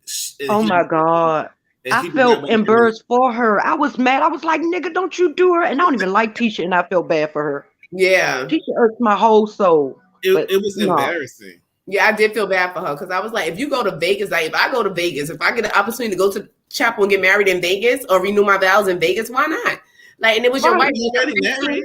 Oh my god. and I he did not felt make it look. embarrassed for her. I was mad. I was like, nigga, don't you do her. And I don't even like Tisha, and I felt bad for her. Yeah. Tisha irks my whole soul. But It was no. embarrassing. Yeah, I did feel bad for her because I was like, if you go to Vegas, like if I go to Vegas, if I get an opportunity to go to chapel and get married in Vegas or renew my vows in Vegas, why not? Like, and it was your Right. wife. You already married.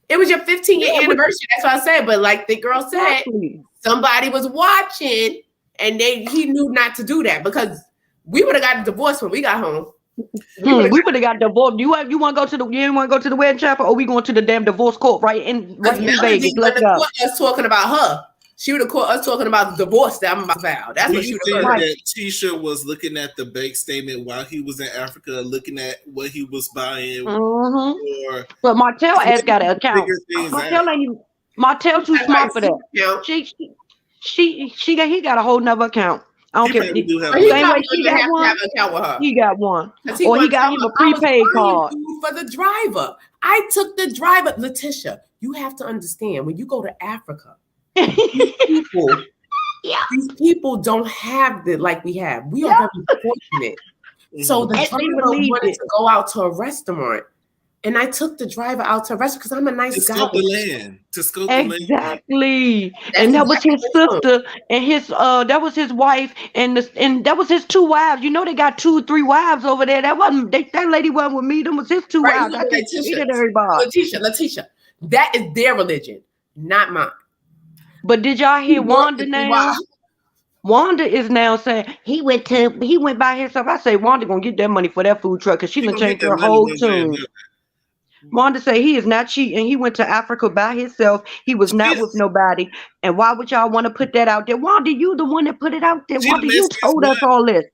It was your 15-year Yeah, anniversary. That's what I said. But like the girl said, exactly. somebody was watching and he knew not to do that because we would have gotten divorced when we got home. We would have got divorced. You want to go to the wedding chapel, or we going to the damn divorce court right in Melody Vegas? Let's wouldn't have go. caught us talking about her. She would have caught us talking about the divorce that I'm about to vow. That's Do what you she would think have heard. that Tisha was looking at the bank statement while he was in Africa, looking at what he was buying, Mm-hmm. or But Martell ass got an account. figure things Martell out? ain't even. Martell too That's smart for like, that. you know, He got a whole nother account. I don't He care. probably do have but he money. Same way probably she doesn't got have to one. have an account with her. He got one. Because Or he wants got to him a tell her, I was prepaid buying card. food for the driver. I took the driver. Letitia, you have to understand when you go to Africa, these people, Yeah. these people don't have the like we have. We are very fortunate. So the And they driver believed wanted it. to go out to a restaurant. And I took the driver out to a restaurant because I'm a To nice guy. scope the land. To scope the land. Exactly. That's And that was exactly his what I'm sister and his that was his wife and that was his two wives. You know they got 2-3 wives over there. That wasn't that lady wasn't with me. Them was his two right. wives. I Look, think he Letitia, cheated everybody. Letitia, that is their religion, not mine. But did y'all hear Wanda now? Wow. Wanda is now saying he went by himself. I say Wanda gonna get that money for that food truck because she She done gonna get changed that her money whole one way or tune. another. Wanda say he is not cheating. He went to Africa by himself. He was not with nobody. And why would y'all want to put that out there? Wanda, you the one that put it out there. She Wanda, the you messiest told us one. all this.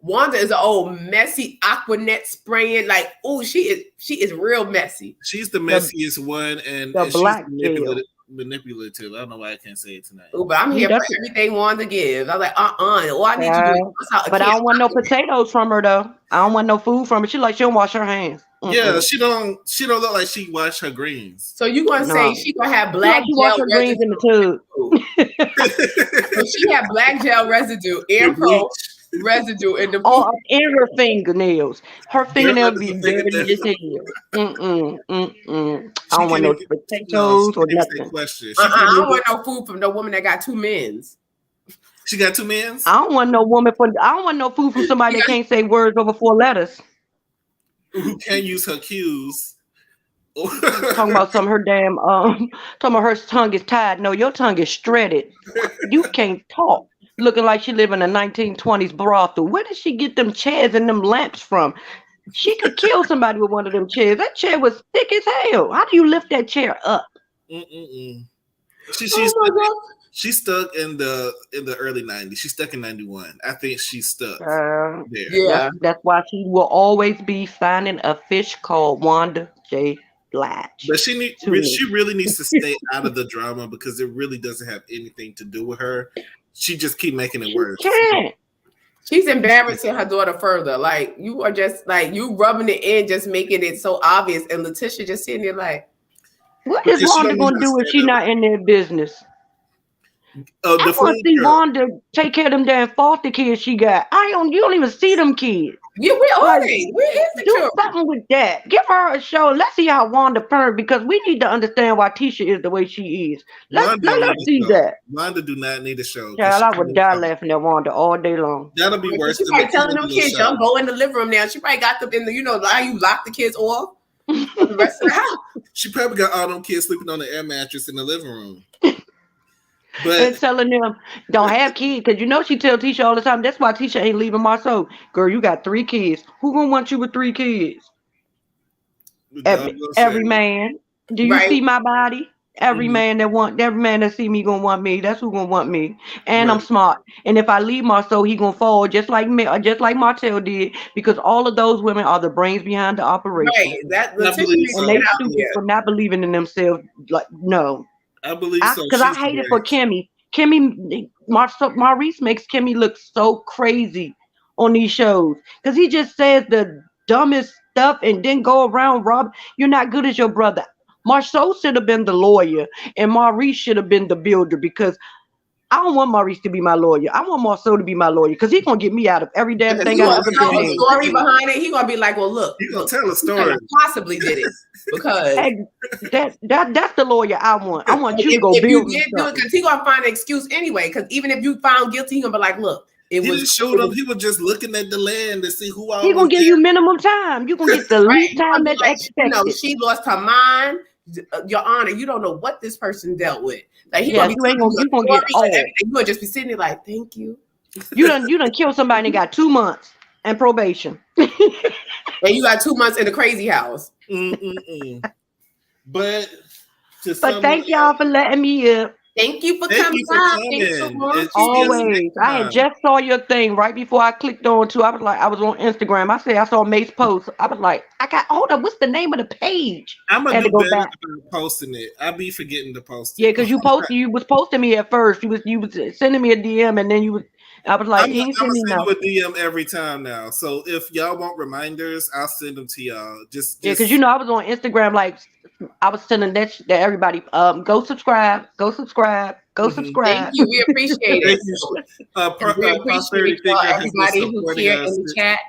Wanda is an old messy Aquanet spraying. Like, oh, she is real messy. She's the messiest one, and The she's black manipulative. I don't know why I can't say it tonight. Oh, but I'm here for everything Wanda gives. I was like, all I need you to do is but I don't want no potatoes from her though. I don't want no food from her. She like she don't wash her hands. Yeah, she don't look like she washed her greens. So you gonna say she gonna have black she gel wash her greens in the tub? So she had black gel residue, air pro residue in the food. In her fingernails. Her fingernails be dirty as hell. I don't want no potatoes or nothing. I don't want no food from no woman that got 2 men's. She got 2 men's? I don't want no food from somebody that can't say words over 4 letters. Who can't use her cues. Talking about some of her damn talking about her tongue is tied. No, your tongue is shredded. You can't talk. Looking like she live in a 1920s brothel. Where did she get them chairs and them lamps from? She could kill somebody with one of them chairs. That chair was thick as hell. How do you lift that chair up? She's stuck in the early 90s. She's stuck in 91. I think she's stuck there. Yeah. That's why she will always be signing a fish called Wanda J. Blatch. But she really needs to stay out of the drama because it really doesn't have anything to do with her. She just keep making it worse. She's embarrassing her daughter further. Like, you are just like, you rubbing it in, just making it so obvious. And Letitia just sitting there like, what is Wanda going to do if she's not in their business? I want to see Wanda take care of them damn foster kids she got. You don't even see them kids. Yeah, where is the do something with that. Give her a show. Let's see how Wanda parent because we need to understand why Tisha is the way she is. Let's see that. Wanda do not need a show. Child, I would die laughing at Wanda all day long. That'll be worse. She's probably telling them kids, don't go in the living room now. She probably got them in the, how you lock the kids off the rest of the house. She probably got all them kids sleeping on the air mattress in the living room. And telling them don't have kids because she tell Tisha all the time. That's why Tisha ain't leaving Marceau. Girl, you got 3 kids. Who gonna want you with 3 kids? Every man. Do you see my body? Every man that see me gonna want me. That's who gonna want me. And I'm smart. And if I leave Marceau, he gonna fall just like me, just like Martell did, because all of those women are the brains behind the operation. Right. And they stupid for not believing in themselves. Like no. I believe so. Because I hate it for Kimmy. Maurice makes Kimmy look so crazy on these shows. Because he just says the dumbest stuff and then go around rob. You're not good as your brother. Marceau should have been the lawyer and Maurice should have been the builder because I don't want Maurice to be my lawyer. I want Marceau to be my lawyer because he's gonna get me out of every damn Because thing he I gonna ever tell been a in. story behind it. He gonna be like, well, look, You gonna look, tell a you story. possibly did it because Hey, that's the lawyer I want. I want you to go if you build me did do it, something. because he gonna find an excuse anyway. Because even if you found guilty, he gonna be like, look, He didn't show them. He was just looking at the land to see who all He was gonna give there. you minimum time. You gonna get the right. least He gonna time be that's like, expected. she lost her mind. Your Honor, you don't know what this person dealt with. Like he Yes, gonna be you ain't gonna. You gonna story get and old. everything. You gonna just be sitting there like, thank you. You done killed somebody and got 2 months and probation. And you got 2 months in the crazy house. But But thank y'all for letting me up. Thank you for thank coming you for out. coming. Thanks so much. Always. I had just saw your thing right before I clicked on to. I was on Instagram. I saw Mace post. I was like, hold up, what's the name of the page? I'm gonna Had to do go better back. about posting it. I be forgetting to post it. Yeah, because you was posting me at first. You was sending me a DM and then I was like, I'm he ain't gonna sending send me you a DM every time now. So if y'all want reminders, I'll send them to y'all. Yeah, because I was on Instagram, like I was telling that everybody, go subscribe, go subscribe, go subscribe. Thank you. We appreciate it. Thank you. We appreciate Prosperity Thinker has been everybody who's supporting here us. in the chat.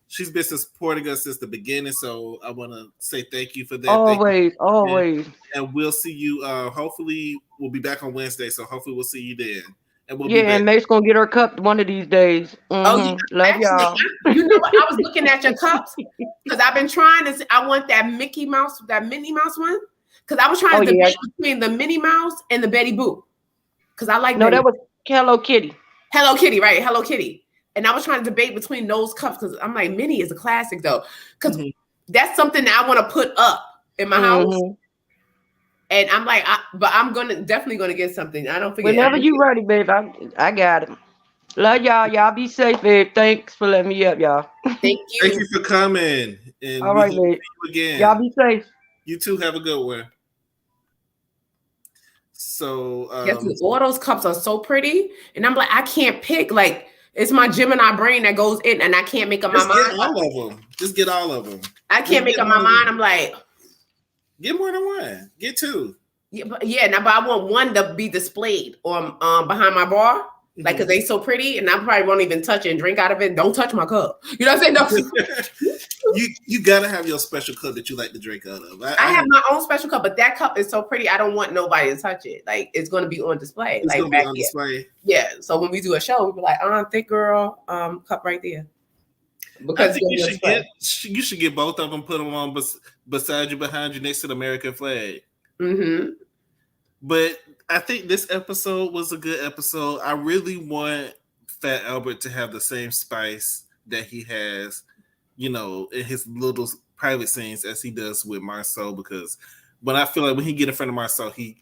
She's been supporting us since the beginning, so I want to say thank you for that. Always, always. And we'll see you. Hopefully, we'll be back on Wednesday, so hopefully we'll see you then. And we'll be back. And Mace gonna get her cup one of these days. Oh, yeah. Love Actually, y'all. You know what? I was looking at your cups because I've been trying to. I want that Minnie Mouse one because I was trying to debate between the Minnie Mouse and the Betty Boop because I like. No, that was Hello Kitty. Hello Kitty, right? Hello Kitty. And I was trying to debate between those cups because I'm like, Minnie is a classic though, because that's something that I want to put up in my house. And I'm like, but I'm definitely gonna get something. I don't forget. Whenever you ready, babe, I got it. Love y'all. Y'all be safe, babe. Thanks for letting me up, y'all. Thank you. Thank you for coming. And all right, babe. You again. Y'all be safe. You too. Have a good one. So all those cups are so pretty, and I'm like, I can't pick. Like, it's my Gemini brain that goes in, and I can't make up my mind. All of them. Just get all of them. I can't make up my mind. I'm like, get more than one. Get two. Yeah, but I want one to be displayed on behind my bar, like because they so pretty, and I probably won't even touch it and drink out of it. Don't touch my cup. You know what I'm saying? No. you gotta have your special cup that you like to drink out of. I have my own special cup, but that cup is so pretty. I don't want nobody to touch it. Like it's going to be on display. It's like back on display. Yeah. So when we do a show, we'll be like, thick girl, cup right there. Because you should get both of them, put them on beside you, behind you, next to the American flag. But I think this episode was a good episode. I really want Fat Albert to have the same spice that he has, in his little private scenes as he does with Marceau, because when I feel like when he get in front of Marceau, he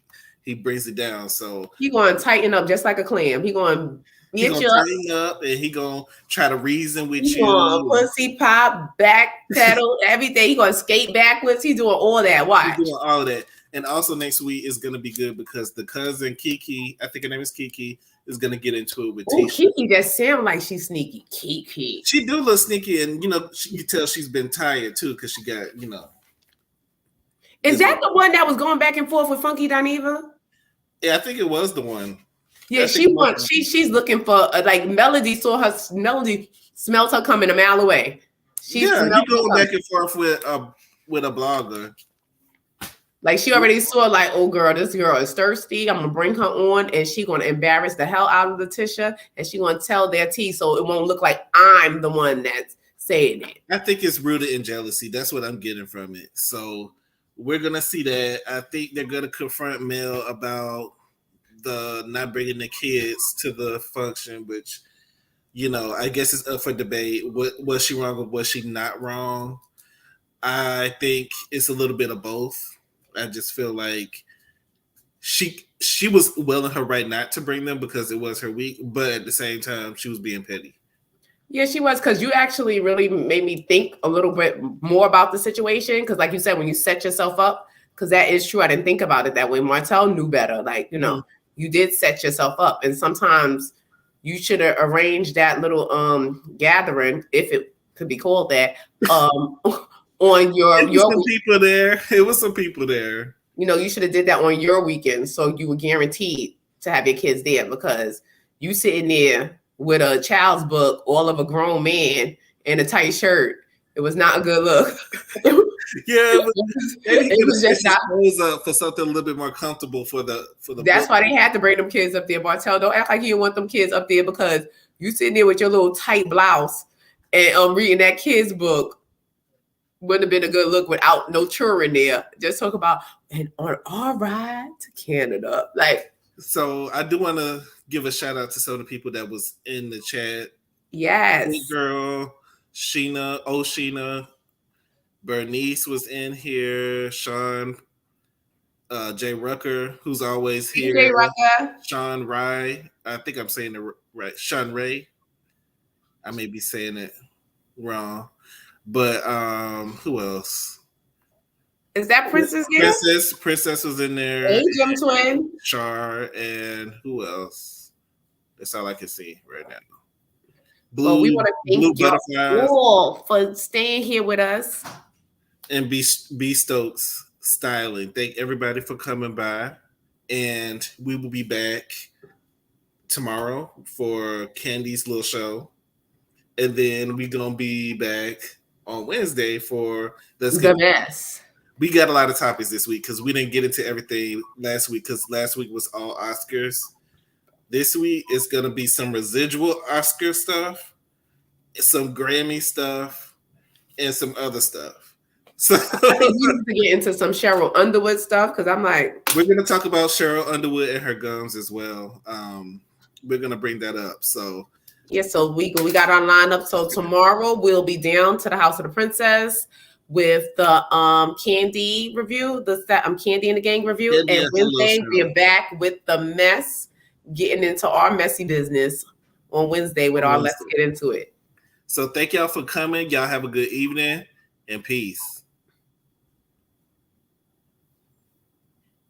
brings it down. So he going to tighten up just like a clam. He going to tighten up, and he going to try to reason with you. Pussy pop, back pedal, everything. He going to skate backwards. He doing all that. Watch. He's doing all of that. And also next week is going to be good because the cousin Kiki, I think her name is Kiki, is going to get into it with Tisha. Kiki just sound like she's sneaky. Kiki. She do look sneaky, and you tell she's been tired too because she got Is that the one that was going back and forth with Funky Dineva? Yeah, I think it was the one. Yeah, she's looking for like Melody smelt her coming a mile away. You go back and forth with a blogger. Like she already saw, like, oh girl, this girl is thirsty. I'm gonna bring her on, and she gonna embarrass the hell out of Letitia, and she gonna tell their tea, so it won't look like I'm the one that's saying it. I think it's rooted in jealousy. That's what I'm getting from it. So we're gonna see that. I think they're gonna confront Mel about the not bringing the kids to the function, which I guess it's up for debate. Was she wrong or was she not wrong? I think it's a little bit of both. I just feel like she was well in her right not to bring them because it was her week, but at the same time, she was being petty. Yeah, she was, because you actually really made me think a little bit more about the situation. Because like you said, when you set yourself up, because that is true. I didn't think about it that way. Martell knew better. Like, you did set yourself up. And sometimes you should have arranged that little gathering, if it could be called that, on your people there. It was some people there. You should have did that on your weekend, so you were guaranteed to have your kids there, because you sitting there with a child's book, all of a grown man in a tight shirt. It was not a good look. Yeah, but maybe he It could was have just switched not. his clothes up for something a little bit more comfortable for the That's book. why they had to bring them kids up there. Bartell, don't act like you want them kids up there, because you sitting there with your little tight blouse and reading that kid's book wouldn't have been a good look without no children there. Just talk about, and on our ride to Canada. Like, So I do want to give a shout out to some of the people that was in the chat. yes. Big girl, Sheena, Bernice was in here. Sean, Jay Rucker, who's always here. DJ Rucker. Sean Ray, I think I'm saying it right. Sean Ray. I may be saying it wrong, but who else? Is that Princess here? Princess was in there. Hey, Jim Twin. Char, and who else? That's all I can see right now. Well, we want to thank you Butterflies all for staying here with us. and B Stokes Styling. Thank everybody for coming by, and we will be back tomorrow for Candy's little show, and then we're gonna be back on Wednesday for The mess. We got a lot of topics this week because we didn't get into everything last week, because last week was all Oscars. This week is going to be some residual Oscar stuff, some Grammy stuff, and some other stuff. So I think we need to get into some Cheryl Underwood stuff, because I'm like, we're going to talk about Cheryl Underwood and her gums as well. We're going to bring that up. So yeah, so we got our lineup. So tomorrow we'll be down to the House of the Princess with the Candy review, the Candy and the Gang review. And Wednesday we're back with the mess, getting into our messy business on Wednesday with our Let's Get Into It. So thank y'all for coming. Y'all have a good evening and peace.